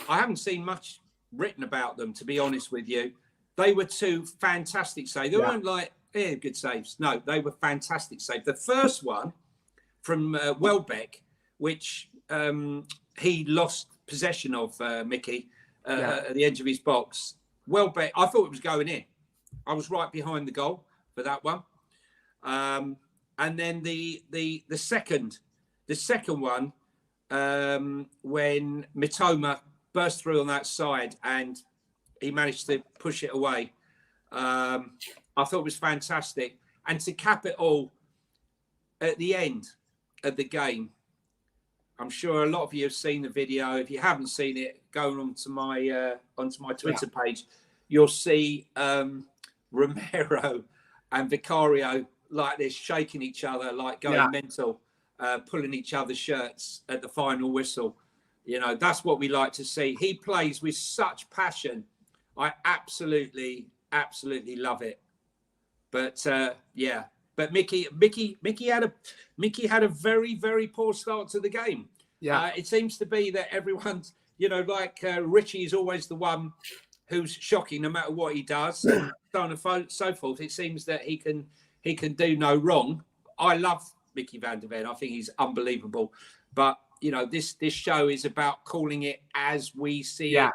I haven't seen much written about them, to be honest with you. They were two fantastic saves. They weren't like, good saves. No, they were fantastic saves. The first one from Welbeck, which he lost possession of, Mickey, at the edge of his box. Welbeck, I thought it was going in. I was right behind the goal for that one. And then the second one, when Mitoma burst through on that side and he managed to push it away. I thought it was fantastic. And to cap it all at the end of the game, I'm sure a lot of you have seen the video. If you haven't seen it, go onto my Twitter page. You'll see Romero and Vicario like this, shaking each other, like going mental, pulling each other's shirts at the final whistle. You know, that's what we like to see. He plays with such passion. I absolutely love it. But but Mickey had a very, very poor start to the game. Yeah, it seems to be that everyone's, like Richie is always the one who's shocking no matter what he does, and so on and so forth. It seems that he can do no wrong. I love Mickey Van der Ven. I think he's unbelievable. But this show is about calling it as we see it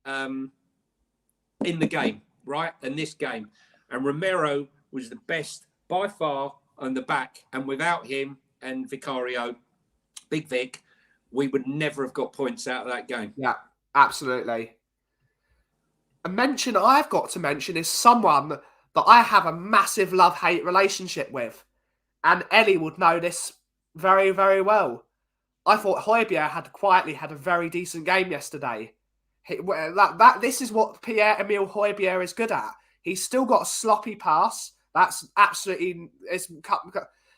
in the game, right? In this game. And Romero was the best by far on the back. And without him and Vicario, Big Vic, we would never have got points out of that game. Yeah, absolutely. A mention I've got to mention is someone that I have a massive love-hate relationship with. And Ellie would know this very, very well. I thought Højbjerg had quietly had a very decent game yesterday. This is what Pierre-Emile Højbjerg is good at. He's still got a sloppy pass. That's absolutely...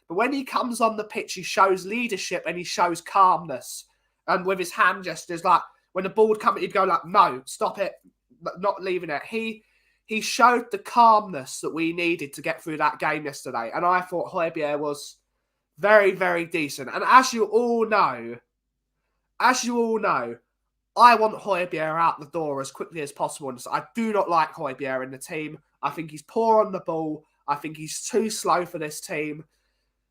But when he comes on the pitch, he shows leadership and he shows calmness. And with his hand gestures, like when the ball would come, he'd go like, no, stop it, not leaving it. He showed the calmness that we needed to get through that game yesterday. And I thought Højbjerg was very, very decent. And as you all know, I want Højbjerg out the door as quickly as possible. And so I do not like Højbjerg in the team. I think he's poor on the ball. I think he's too slow for this team.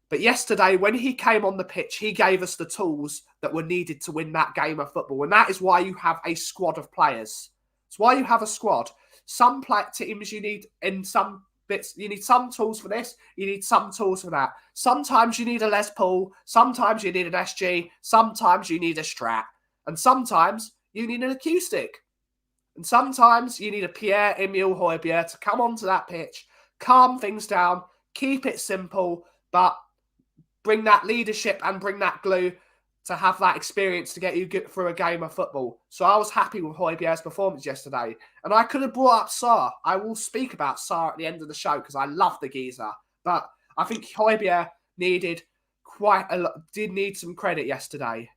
But yesterday, when he came on the pitch, he gave us the tools that were needed to win that game of football. And that is why you have a squad of players. It's why you have a squad. Some teams you need in some bits, you need some tools for this, you need some tools for that. Sometimes you need a Les Paul, sometimes you need an SG, sometimes you need a Strat, and sometimes you need an acoustic. And sometimes you need a Pierre-Emile Højbjerg to come onto that pitch, calm things down, keep it simple, but bring that leadership and bring that glue to have that experience to get you through a game of football. So I was happy with Højbjerg's performance yesterday. And I could have brought up Sarr. I will speak about Sarr at the end of the show because I love the geezer. But I think Højbjerg did need some credit yesterday.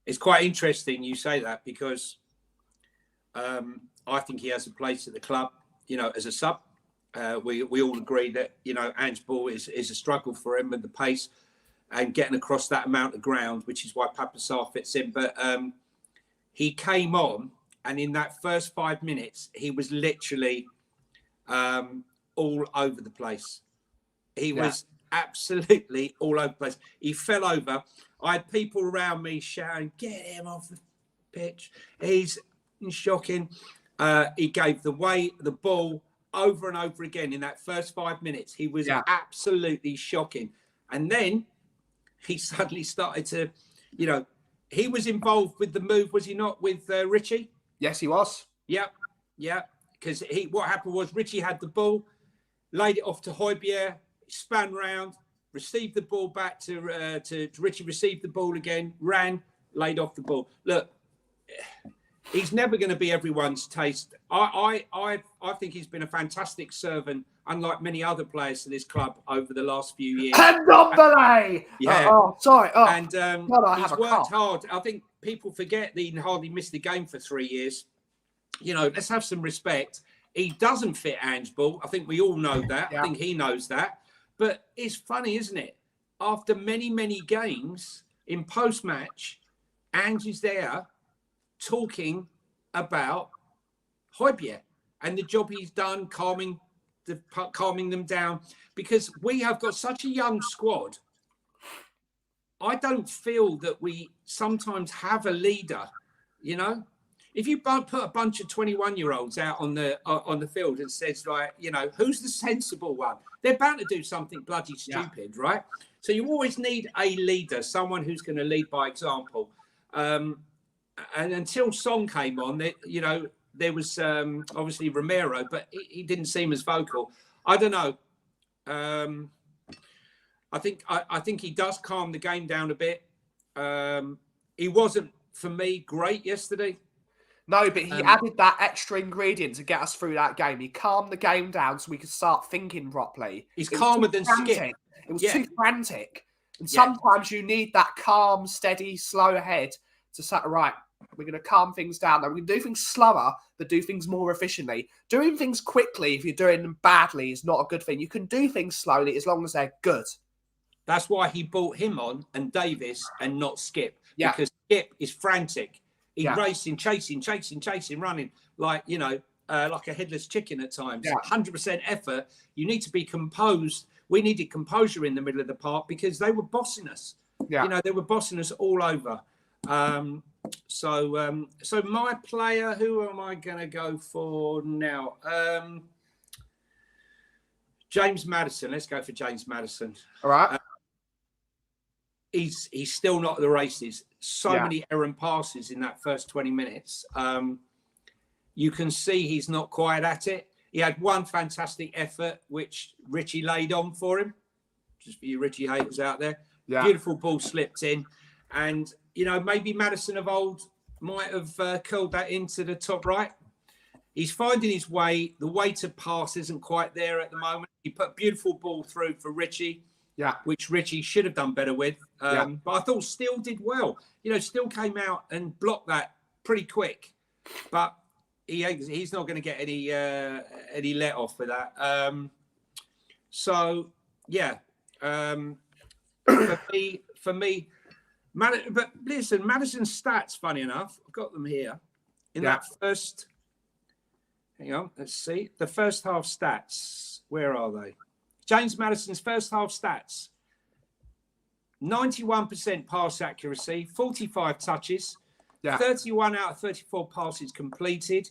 It's quite interesting you say that because I think he has a place at the club, as a sub. We all agree that, Ange-r is a struggle for him with the pace and getting across that amount of ground, which is why Papa Sarr fits in. But he came on, and in that first 5 minutes, he was literally all over the place. He was absolutely all over the place. He fell over. I had people around me shouting, "Get him off the pitch." He's shocking. He gave the ball over and over again in that first 5 minutes. He was absolutely shocking. And then he suddenly started to, he was involved with the move, was he not, with Richie? Yes, he was. Yeah. Because what happened was Richie had the ball, laid it off to Højbjerg, span round, received the ball back to Richie, received the ball again, ran, laid off the ball. Look, he's never going to be everyone's taste. I think he's been a fantastic servant, unlike many other players to this club over the last few years. Candomblé! Yeah. Sorry. And he's worked hard. I think people forget that he hardly missed a game for 3 years. Let's have some respect. He doesn't fit Ange-r. I think we all know that. Yeah. I think he knows that. But it's funny, isn't it? After many, many games in post-match, Ange is there talking about Højbjerg and the job he's done calming them down, because we have got such a young squad. I don't feel that we sometimes have a leader. If you put a bunch of 21-year-olds out on the field and says, like, who's the sensible one, they're bound to do something bloody stupid, right? So you always need a leader, someone who's going to lead by example. And until Song came on, there was obviously Romero, but he didn't seem as vocal. I don't know. I think he does calm the game down a bit. He wasn't, for me, great yesterday. No, but he added that extra ingredient to get us through that game. He calmed the game down so we could start thinking properly. He's calmer than Skip. It was too frantic. And sometimes you need that calm, steady, slow head to say, right, we're going to calm things down. Now, we can do things slower, but do things more efficiently. Doing things quickly, if you're doing them badly, is not a good thing. You can do things slowly as long as they're good. That's why he brought him on and Davis and not Skip. Yeah. Because Skip is frantic. He's racing, chasing, running like a headless chicken at times. 100% effort. You need to be composed. We needed composure in the middle of the park because they were bossing us. Yeah. They were bossing us all over. So my player, who am I going to go for now? James Maddison. Let's go for James Maddison. All right. He's still not at the races. So many errant passes in that first 20 minutes. You can see he's not quite at it. He had one fantastic effort, which Richie laid on for him. Just for you Richie haters out there. Yeah. Beautiful ball slipped in. And, maybe Maddison of old might have curled that into the top right. He's finding his way. The way to pass isn't quite there at the moment. He put a beautiful ball through for Richie, which Richie should have done better with. But I thought Steele did well. Steele came out and blocked that pretty quick. But he's not going to get any let off for that. For me, but listen, Madison's stats, funny enough, I've got them here. In that first... Hang on, let's see. The first half stats. Where are they? James Maddison's first half stats. 91% pass accuracy, 45 touches, 31 out of 34 passes completed,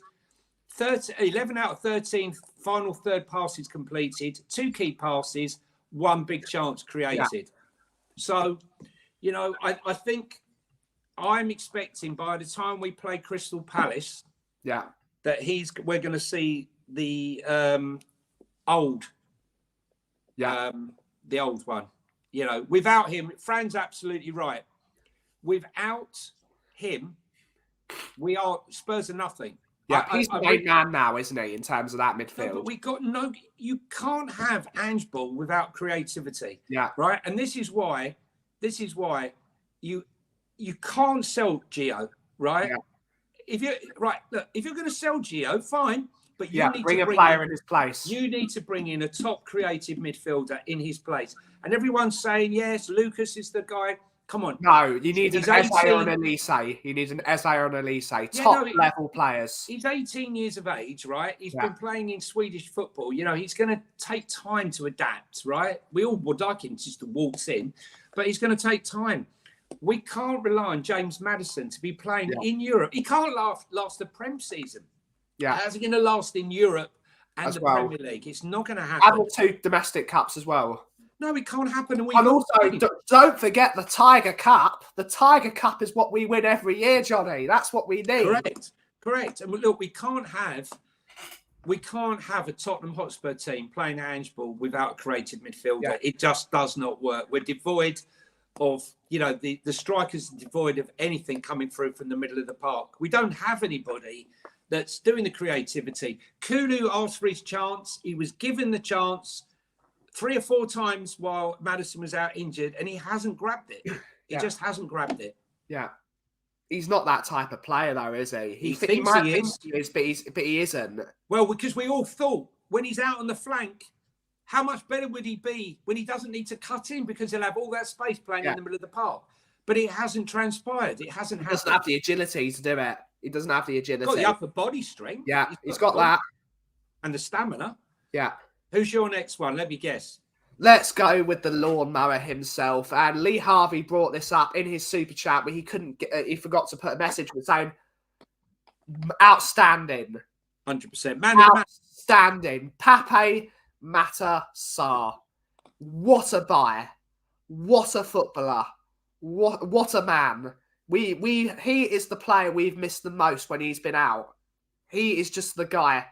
11 out of 13 final third passes completed, 2 key passes, 1 big chance created. So, I think I'm expecting by the time we play Crystal Palace, that we're going to see the old one. Without him, Fran's absolutely right. Without him, Spurs are nothing. Yeah, he's the main man now, isn't he, in terms of that midfield? No, but you can't have Ange ball without creativity. Yeah. Right? And this is why you can't sell Gio, right? Yeah. If you're going to sell Gio, fine, but you need bring to a player in his place. You need to bring in a top creative midfielder in his place. And everyone's saying, yes, Lucas is the guy. Come on. No, you need an Eze or an Elise. You need an Eze or an Elise. Top level players. He's 18 years of age, right? He's been playing in Swedish football. He's going to take time to adapt, right? We all would like him just to waltz in, but he's going to take time. We can't rely on James Maddison to be playing in Europe. He can't last the Prem season. Yeah. How's he going to last in Europe and the Premier League? It's not going to happen. And 2 domestic cups as well. No, it can't happen. And also, don't forget the Tiger Cup. The Tiger Cup is what we win every year, Johnny. That's what we need. Correct. And look, we can't have a Tottenham Hotspur team playing Ange ball without a creative midfielder. Yeah. It just does not work. We're devoid of, the strikers are devoid of anything coming through from the middle of the park. We don't have anybody that's doing the creativity. Kulu asked for his chance. He was given the chance 3 or 4 times while Maddison was out injured, and he hasn't grabbed it. He just hasn't grabbed it. Yeah. He's not that type of player, though, is he? He thinks he is. But he isn't. Well, because we all thought when he's out on the flank, how much better would he be when he doesn't need to cut in because he'll have all that space playing in the middle of the park? But it hasn't transpired. It hasn't happened. He doesn't have the agility to do it. He doesn't have the agility. He's got the upper body strength. Yeah, he's got that. And the stamina. Yeah. Who's your next one? Let me guess. Let's go with the lawnmower himself. And Lee Harvey brought this up in his super chat, where he forgot to put a message with saying, outstanding. 100%. Outstanding. Pape Matar Sarr. What a buy. What a footballer. What a man. He is the player we've missed the most when he's been out. He is just the guy.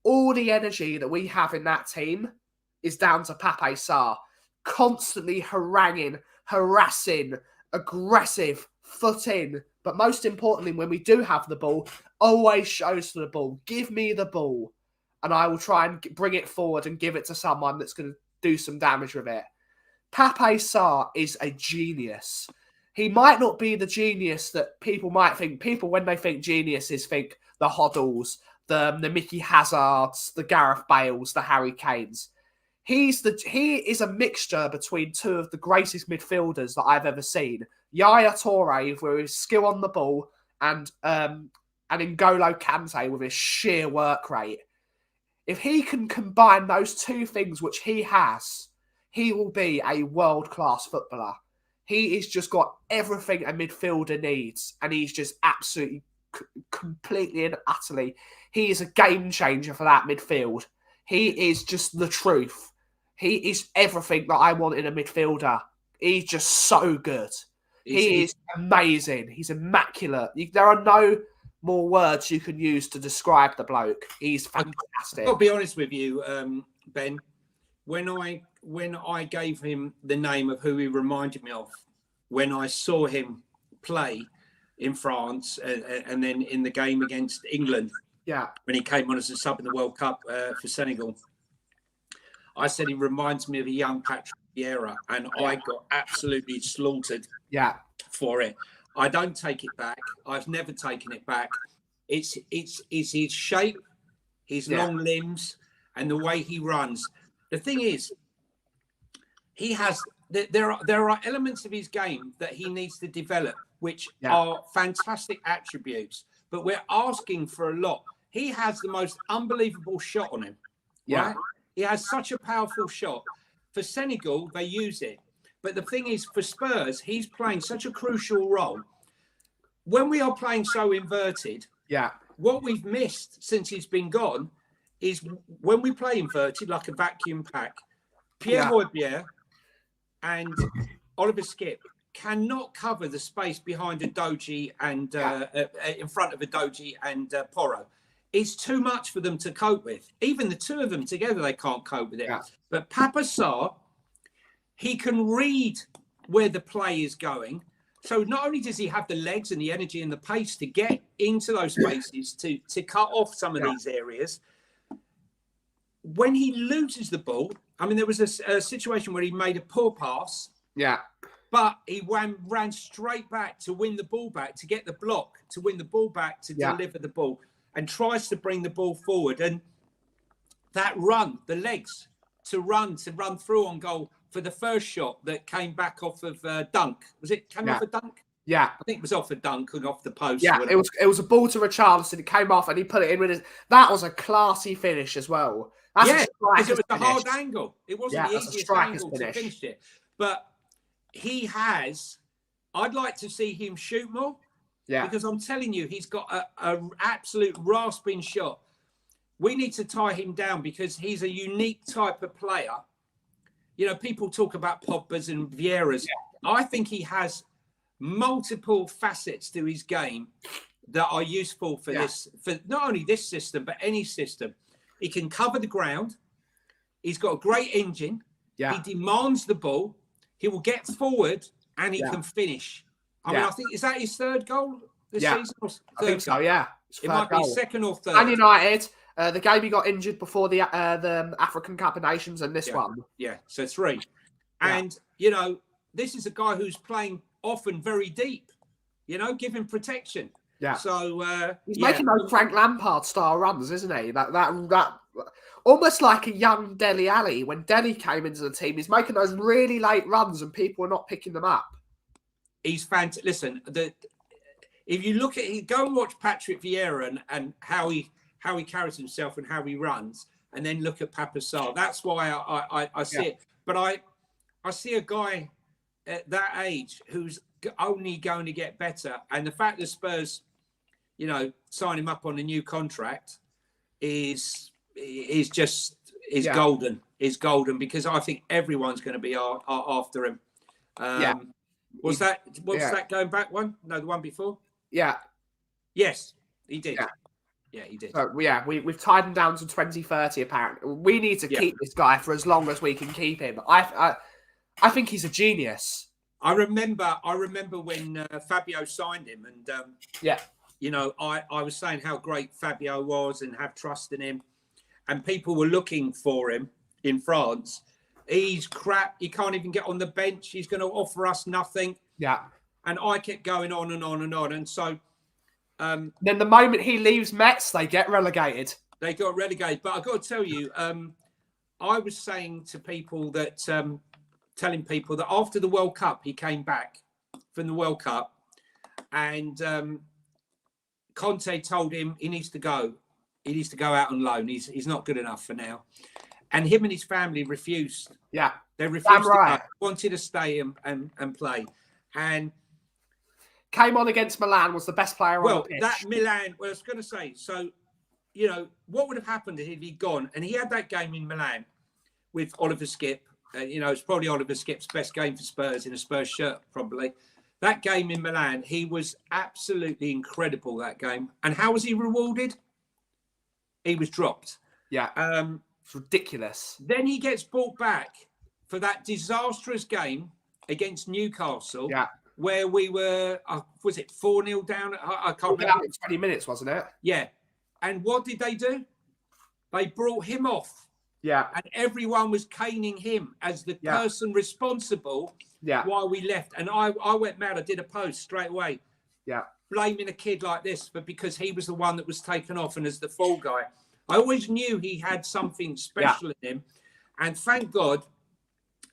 All the energy that we have in that team is down to Pape Sarr. Constantly haranguing, harassing, aggressive, foot in. But most importantly, when we do have the ball, always shows for the ball. Give me the ball. And I will try and bring it forward and give it to someone that's going to do some damage with it. Pape Sarr is a genius. He might not be the genius that people might think. People, when they think geniuses, think the Hoddles, the Mickey Hazards, the Gareth Bales, the Harry Kanes. He is a mixture between 2 of the greatest midfielders that I've ever seen. Yaya Toure with his skill on the ball and N'Golo Kante with his sheer work rate. If he can combine those 2 things, which he has, he will be a world-class footballer. He has just got everything a midfielder needs, and he's just absolutely, completely and utterly, he is a game changer for that midfield. He is just the truth. He is everything that I want in a midfielder. He's just so good. He is amazing. He's immaculate. There are no more words you can use to describe the bloke. He's fantastic. I'll be honest with you, Ben. When I gave him the name of who he reminded me of, when I saw him play in France and then in the game against England, when he came on as a sub in the World Cup for Senegal, I said he reminds me of a young Patrick Vieira, and I got absolutely slaughtered for it. I don't take it back. I've never taken it back. It's his shape, his long limbs, and the way he runs. The thing is, he has there are elements of his game that he needs to develop, which are fantastic attributes, but we're asking for a lot. He has the most unbelievable shot on him. Right? He has such a powerful shot. For Senegal, they use it. But the thing is, for Spurs, he's playing such a crucial role. When we are playing so inverted, what we've missed since he's been gone is when we play inverted, like a vacuum pack, Pierre Højbjerg and Oliver Skipp cannot cover the space behind a Doji and in front of a Doji and Porro. It's too much for them to cope with. Even the two of them together, they can't cope with it. But Papa Sarr, he can read where the play is going. So not only does he have the legs and the energy and the pace to get into those spaces, to cut off some of these areas, when he loses the ball, I mean, there was a situation where he made a poor pass. But he ran straight back to win the ball back, to get the block, to win the ball back, to deliver the ball, and tries to bring the ball forward. And that run, the legs to run through on goal for the first shot that came back off of Dunk. Was it came off a Dunk? I think it was off a Dunk and off the post. It was a ball to Richarlison. It came off and he put it in with his. That was a classy finish as well. Because it was a hard angle. It wasn't the easiest angle to finish it. But he has. I'd like to see him shoot more. Because I'm telling you, he's got an absolute rasping shot. We need to tie him down because he's a unique type of player. You know, people talk about Pogba's and Vieiras. I think he has multiple facets to his game that are useful for this, for not only this system, but any system. He can cover the ground. He's got a great engine. He demands the ball. He will get forward and he can finish. I mean, I think, is that his third goal this season? Or I think so, It might be second or third. Man United, the game he got injured before the African Cup of Nations and this one. So 3. And, you know, this is a guy who's playing often very deep, you know, giving protection. So he's making those Frank Lampard style runs, isn't he? That almost like a young Dele Alli. When Dele came into the team, he's making those really late runs and people are not picking them up. He's fantastic. Listen, if you look at go and watch Patrick Vieira and how he carries himself and how he runs, and then look at Papa Sarr. That's why I see it. But I see a guy at that age who's only going to get better, and the fact that Spurs, you know, sign him up on a new contract is golden. Is golden because I think everyone's going to be after him. Was that going back one? No, the one before? Yes, he did. Yeah, he did. So, we've tied him down to 2030, apparently. We need to keep this guy for as long as we can keep him. I think he's a genius. I remember when Fabio signed him and, you know, I was saying how great Fabio was and have trust in him. And people were looking for him in France. He's crap. He can't even get on the bench. He's going to offer us nothing. And I kept going on and on and on. And so... then the moment he leaves Metz, they get relegated. They got relegated. But I've got to tell you, I was saying to people that... telling people that after the World Cup, he came back from the World Cup and Conte told him he needs to go. He needs to go out on loan. He's not good enough for now. And him and his family refused. They refused to go. Wanted to stay and play. And came on against Milan, was the best player on the pitch. That Milan, I was going to say, so, you know, what would have happened if he'd gone? And he had that game in Milan with Oliver Skipp. You know, it's probably Oliver Skipp's best game for Spurs in a Spurs shirt, probably. That game in Milan, he was absolutely incredible, that game. And how was he rewarded? He was dropped. Yeah. It's ridiculous. Then he gets brought back for that disastrous game against Newcastle, where we were, was it 4-0 down? I can't remember. 20 minutes, wasn't it? Yeah. And what did they do? They brought him off. Yeah. And everyone was caning him as the person responsible why we left. And I went mad. I did a post straight away. Yeah. Blaming a kid like this, but because he was the one that was taken off and as the fall guy. I always knew he had something special in him. And thank God,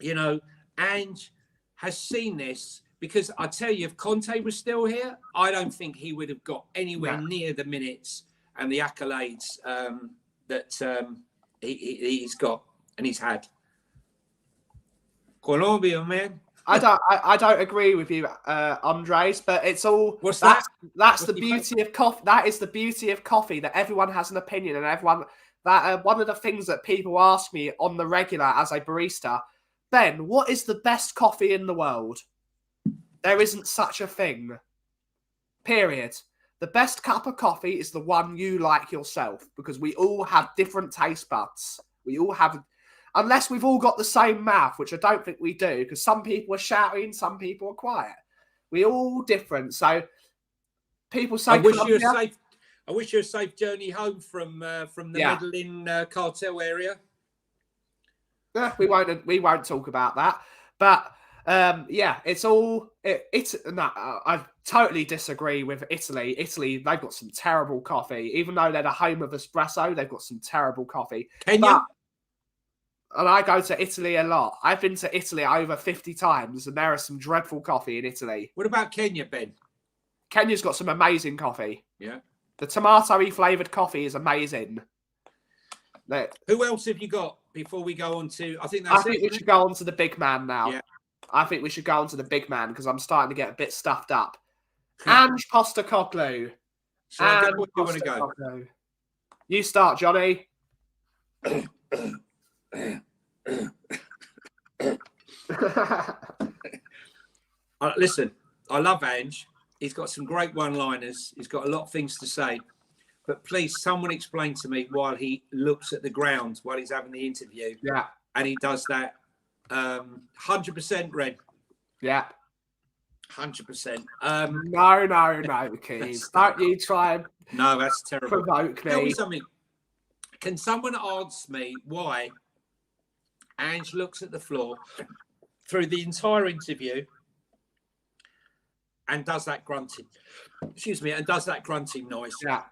you know, Ange has seen this, because I tell you, if Conte was still here, I don't think he would have got anywhere near the minutes and the accolades that he's got and he's had. Colombia, man. I don't agree with you, Andres, but it's all. What's that? That's the beauty of coffee. That is the beauty of coffee, that everyone has an opinion, and everyone. That one of the things that people ask me on the regular as a barista, Ben, what is the best coffee in the world? There isn't such a thing. Period. The best cup of coffee is the one you like yourself, because we all have different taste buds. We all have. Unless we've all got the same mouth, which I don't think we do, because some people are shouting, some people are quiet. We're all different. So people say, I wish you a safe journey home from the Medellin cartel area. We won't talk about that. But it's all. I totally disagree with Italy. Italy, they've got some terrible coffee. Even though they're the home of espresso, they've got some terrible coffee. Kenya. And I go to Italy a lot. I've been to Italy over 50 times, and there is some dreadful coffee in Italy. What about Kenya, Ben? Kenya's got some amazing coffee. Yeah. The tomato-y flavoured coffee is amazing. Who else have you got before we go on to... I think we should go on to the big man now. Yeah. I think we should go on to the big man, because I'm starting to get a bit stuffed up. Ange Postecoglou. So I don't know where you want to go. You start, Johnny. Listen, I love Ange. He's got some great one-liners. He's got a lot of things to say. But please, someone explain to me while he looks at the ground while he's having the interview. Yeah. And he does that 100% Red. Yeah. 100%. No, Keith. Don't you try and that's terrible. Provoke me. Tell me something. Can someone ask me why Ange looks at the floor through the entire interview and does that grunting? Excuse me, and does that grunting noise? Yeah.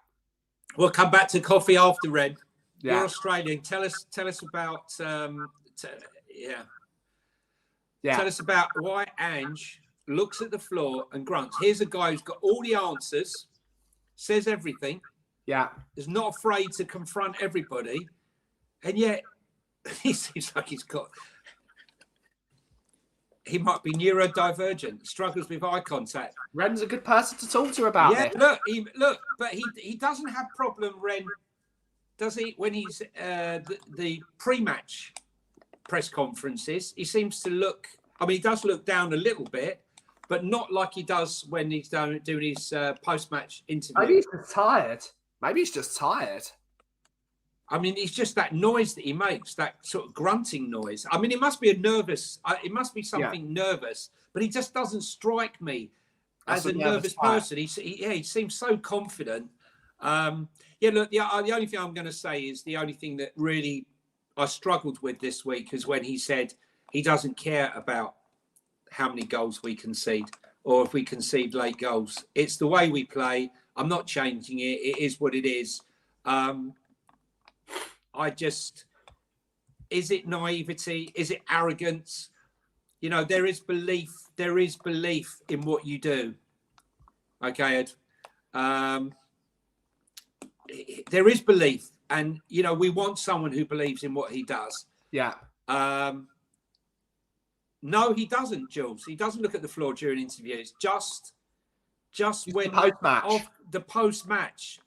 We'll come back to coffee after, Red. Yeah. You're Australian. Tell us about Tell us about why Ange looks at the floor and grunts. Here's a guy who's got all the answers, says everything. Yeah. Is not afraid to confront everybody, and yet he seems like he might be neurodivergent, struggles with eye contact. Ren's a good person to talk to about it. But he doesn't have problem, Ren, does he? When he's the pre-match press conferences, he seems to look. I mean, he does look down a little bit, but not like he does when he's doing his post-match interview. Maybe he's just tired. I mean, it's just that noise that he makes, that sort of grunting noise. I mean, it must be it must be something nervous, but he just doesn't strike me as a nervous person. He seems so confident. Look, the only thing I'm going to say is the only thing that really I struggled with this week is when he said he doesn't care about how many goals we concede or if we concede late goals. It's the way we play. I'm not changing it. It is what it is. Is it naivety? Is it arrogance? You know, there is belief in what you do. Okay, Ed. There is belief. And, you know, we want someone who believes in what he does. Yeah. No, he doesn't, Jules. He doesn't look at the floor during interviews. Just when the post-match.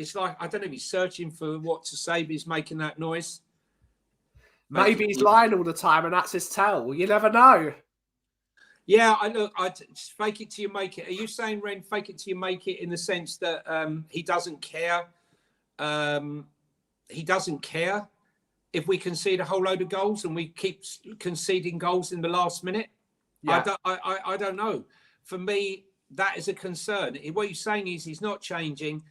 It's like, I don't know if he's searching for what to say, but he's making that noise. Maybe he's lying all the time and that's his tell. You never know. Yeah, I fake it till you make it. Are you saying, Ren, fake it till you make it in the sense that he doesn't care? He doesn't care if we concede a whole load of goals and we keep conceding goals in the last minute. Yeah. I don't know. For me, that is a concern. What you're saying is he's not changing.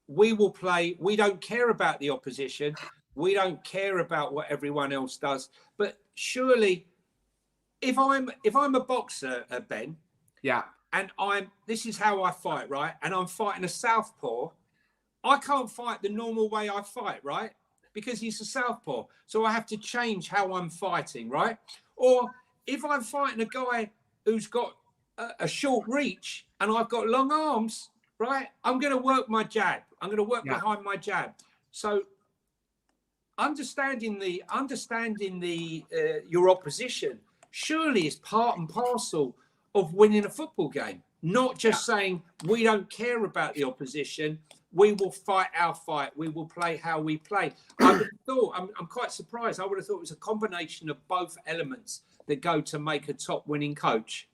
We will play. We don't care about the opposition. We don't care about what everyone else does. But surely, if I'm a boxer, Ben, yeah, and this is how I fight, right? And I'm fighting a southpaw, I can't fight the normal way I fight, right? Because he's a southpaw. So I have to change how I'm fighting, right? Or if I'm fighting a guy who's got a short reach and I've got long arms, right? I'm going to work my jab. I'm going to work behind my jab. So understanding your opposition surely is part and parcel of winning a football game. Not just saying we don't care about the opposition. We will fight our fight. We will play how we play. I would have thought, I'm quite surprised. I would have thought it was a combination of both elements that go to make a top winning coach.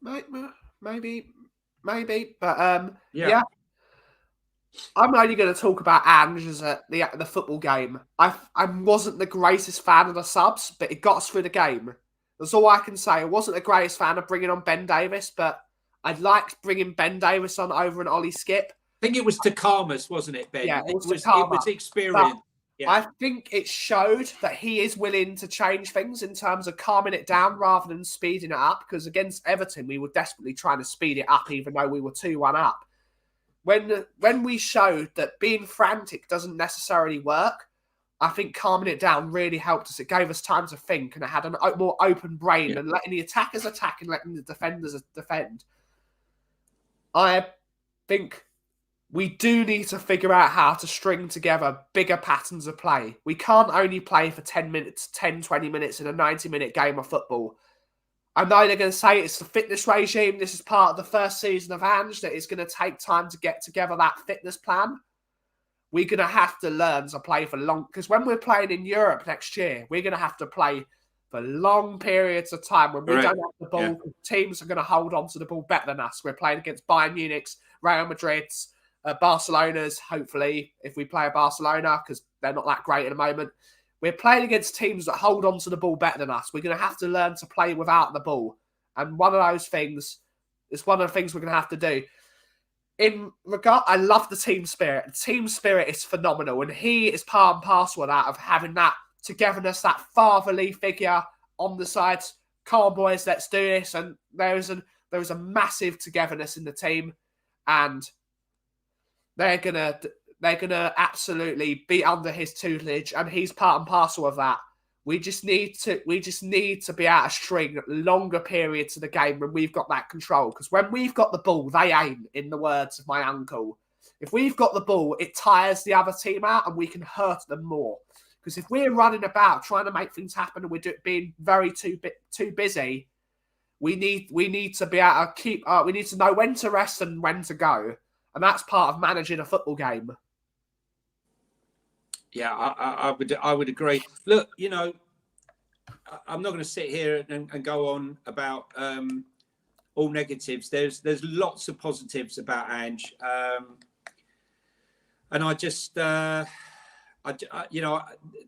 Maybe, but yeah. I'm only going to talk about Ange as the football game. I wasn't the greatest fan of the subs, but it got us through the game. That's all I can say. I wasn't the greatest fan of bringing on Ben Davis, but I liked bringing Ben Davis on over an Ollie Skip. I think it was to calm us, wasn't it, Ben? Yeah, it was experience. Yeah. I think it showed that he is willing to change things in terms of calming it down rather than speeding it up, because against Everton, we were desperately trying to speed it up even though we were 2-1 up. When we showed that being frantic doesn't necessarily work, I think calming it down really helped us. It gave us time to think, and it had a more open brain and letting the attackers attack and letting the defenders defend. I think we do need to figure out how to string together bigger patterns of play. We can't only play for 10 minutes, 10, 20 minutes in a 90-minute game of football. I know they're going to say it's the fitness regime. This is part of the first season of Ange, that it's going to take time to get together that fitness plan. We're going to have to learn to play for long, because when we're playing in Europe next year, we're going to have to play for long periods of time when we don't have the ball. Yeah. Teams are going to hold on to the ball better than us. We're playing against Bayern Munich's, Real Madrid's, Barcelona's, hopefully, if we play a Barcelona, because they're not that great at the moment. We're playing against teams that hold on to the ball better than us. We're going to have to learn to play without the ball. And one of those things is one of the things we're going to have to do. I love the team spirit. The team spirit is phenomenal. And he is part and parcel of that, of having that togetherness, that fatherly figure on the sides. Come on, boys, let's do this. And there is a massive togetherness in the team. And they're going to absolutely be under his tutelage, and he's part and parcel of that. We just need to be able to string longer periods of the game when we've got that control. Because when we've got the ball, they aim, in the words of my uncle. If we've got the ball, it tires the other team out and we can hurt them more. Because if we're running about trying to make things happen and we're being very too busy, we need to be able to keep. We need to know when to rest and when to go, and that's part of managing a football game. Yeah, I would agree. Look, you know, I'm not going to sit here and go on about all negatives. There's lots of positives about Ange, and I just, you know,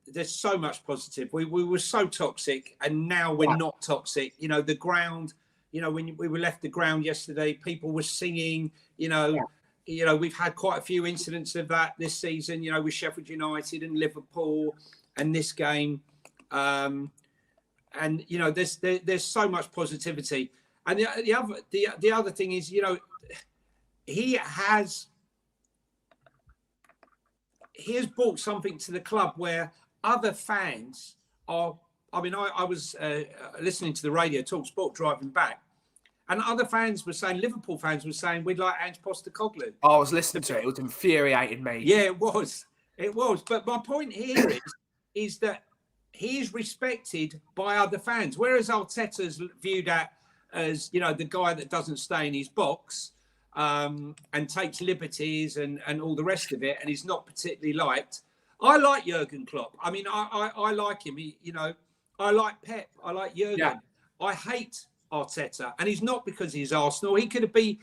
there's so much positive. We were so toxic, and now we're not toxic. You know, the ground. You know, when we were left the ground yesterday, people were singing. You know. Yeah. You know, we've had quite a few incidents of that this season, you know, with Sheffield United and Liverpool and this game. And, you know, there's so much positivity. And the other thing is, you know, he has brought something to the club where other fans are. I mean, I was listening to the radio, Talk Sport, driving back. And other fans were saying, Liverpool fans were saying, we'd like Ange Postecoglou. Oh, I was listening to it. It was infuriating me. Yeah, it was. It was. But my point here is that he is respected by other fans, whereas Arteta's viewed as, you know, the guy that doesn't stay in his box and takes liberties and all the rest of it, and he's not particularly liked. I like Jurgen Klopp. I mean, I like him. He, you know, I like Pep. I like Jurgen. Yeah. I hate Arteta, and he's not because he's Arsenal. He could be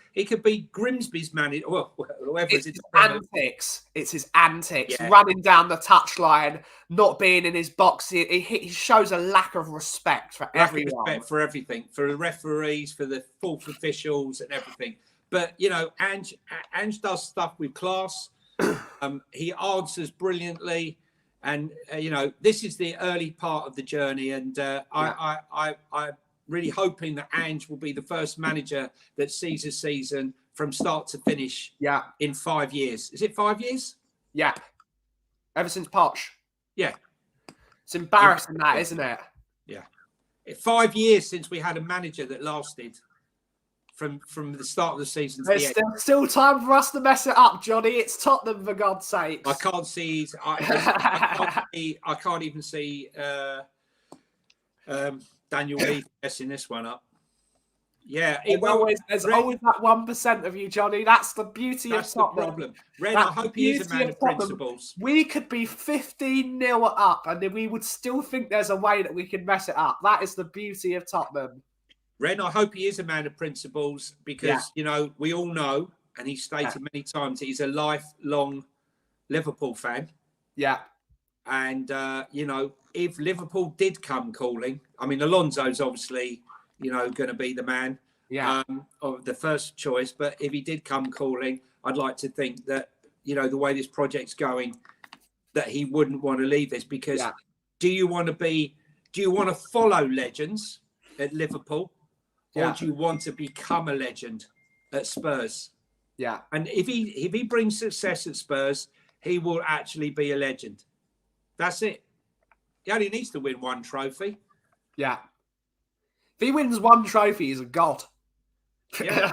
Grimsby's manager. Well, whoever It's his antics. It's his antics. Yeah. Running down the touchline, not being in his box. He shows a lack of respect for everyone. Respect for everything, for the referees, for the fourth officials, and everything. But you know, Ange does stuff with class. He answers brilliantly, and you know, this is the early part of the journey. And I'm really hoping that Ange will be the first manager that sees a season from start to finish. Yeah. In 5 years. Is it 5 years? Yeah. Ever since Poch. Yeah. It's embarrassing, that, isn't it? Yeah. 5 years since we had a manager that lasted from the start of the season to There's the end. still time for us to mess it up, Johnny. It's Tottenham, for God's sake. I can't see. I can't even see Daniel Lee messing this one up. Yeah, there's always that 1% of you, Johnny. That's the beauty of Tottenham. That's the problem. Ren, I hope he is a man of principles. We could be 15-0 up, and then we would still think there's a way that we can mess it up. That is the beauty of Tottenham. Ren, I hope he is a man of principles because, you know, we all know, and he's stated many times, that he's a lifelong Liverpool fan. Yeah. And, you know, if Liverpool did come calling, I mean, Alonso's obviously, you know, going to be the man of the first choice. But if he did come calling, I'd like to think that, you know, the way this project's going, that he wouldn't want to leave this because do you want to follow legends at Liverpool? Or do you want to become a legend at Spurs? Yeah. And if he brings success at Spurs, he will actually be a legend. That's it. He only needs to win one trophy. Yeah. If he wins one trophy, he's a god. Yeah.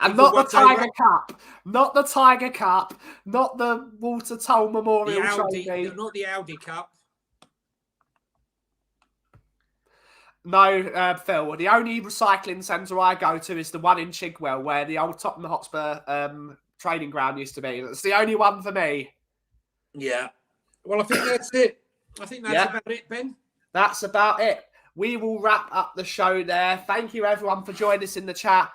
And not the Tiger Cup. Not the Tiger Cup. Not the Walter Toll Memorial Trophy. Not the Audi Cup. No, Phil. The only recycling centre I go to is the one in Chigwell, where the old Tottenham Hotspur training ground used to be. That's the only one for me. Yeah. Well, I think that's it. I think that's about it, Ben. That's about it. We will wrap up the show there. Thank you, everyone, for joining us in the chat.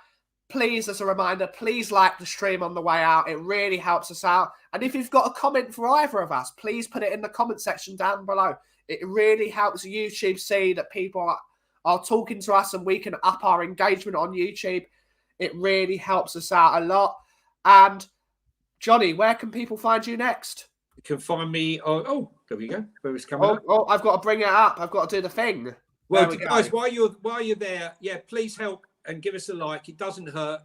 Please, as a reminder, please like the stream on the way out. It really helps us out. And if you've got a comment for either of us, please put it in the comment section down below. It really helps YouTube see that people are talking to us and we can up our engagement on YouTube. It really helps us out a lot. And Johnny, where can people find you next? You can find me on... Oh, there we go. Where it's coming up. Oh, I've got to bring it up. I've got to do the thing. Well, guys, while you're there, please help and give us a like. It doesn't hurt.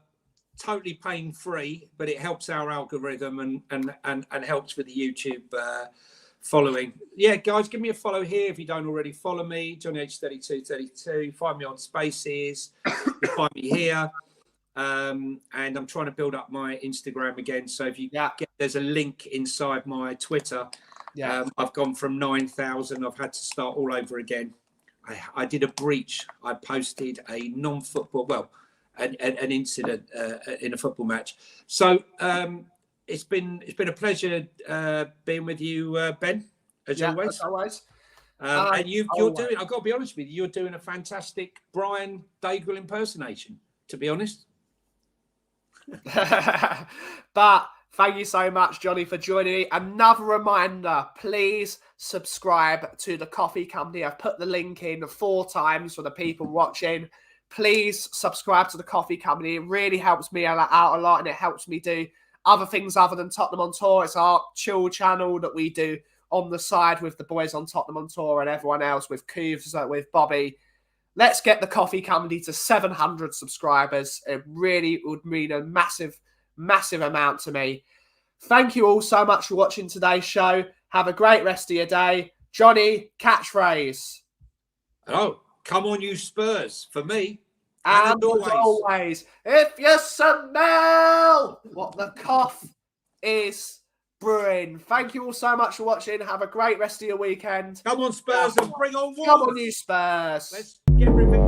Totally pain-free, but it helps our algorithm and helps with the YouTube following. Yeah, guys, give me a follow here if you don't already follow me. Johnny H3232. Find me on Spaces. You find me here. And I'm trying to build up my Instagram again. So if you there's a link inside my Twitter. Yeah. I've gone from 9,000. I've had to start all over again. I did a breach. I posted a non-football, an incident in a football match. So it's been a pleasure being with you, Ben, as always. As always. And you're doing. I've got to be honest with you. You're doing a fantastic Brian Daigle impersonation. To be honest. But thank you so much, Johnny, for joining me. Another reminder, please subscribe to the Coffee Company. I've put the link in 4 times for the people watching. Please subscribe to the Coffee Company. It really helps me out a lot, and it helps me do other things other than Tottenham on Tour. It's our chill channel that we do on the side with the boys on Tottenham on Tour and everyone else, with Cooves, with Bobby. Let's get the Coffee Company to 700 subscribers. It really would mean a massive, massive amount to me. Thank you all so much for watching today's show. Have a great rest of your day. Johnny, catchphrase. Oh, come on, you Spurs, for me. And as always, if you smell what the cough is brewing. Thank you all so much for watching. Have a great rest of your weekend. Come on, Spurs, and bring on one. Come on, you Spurs. Let's get rid of it.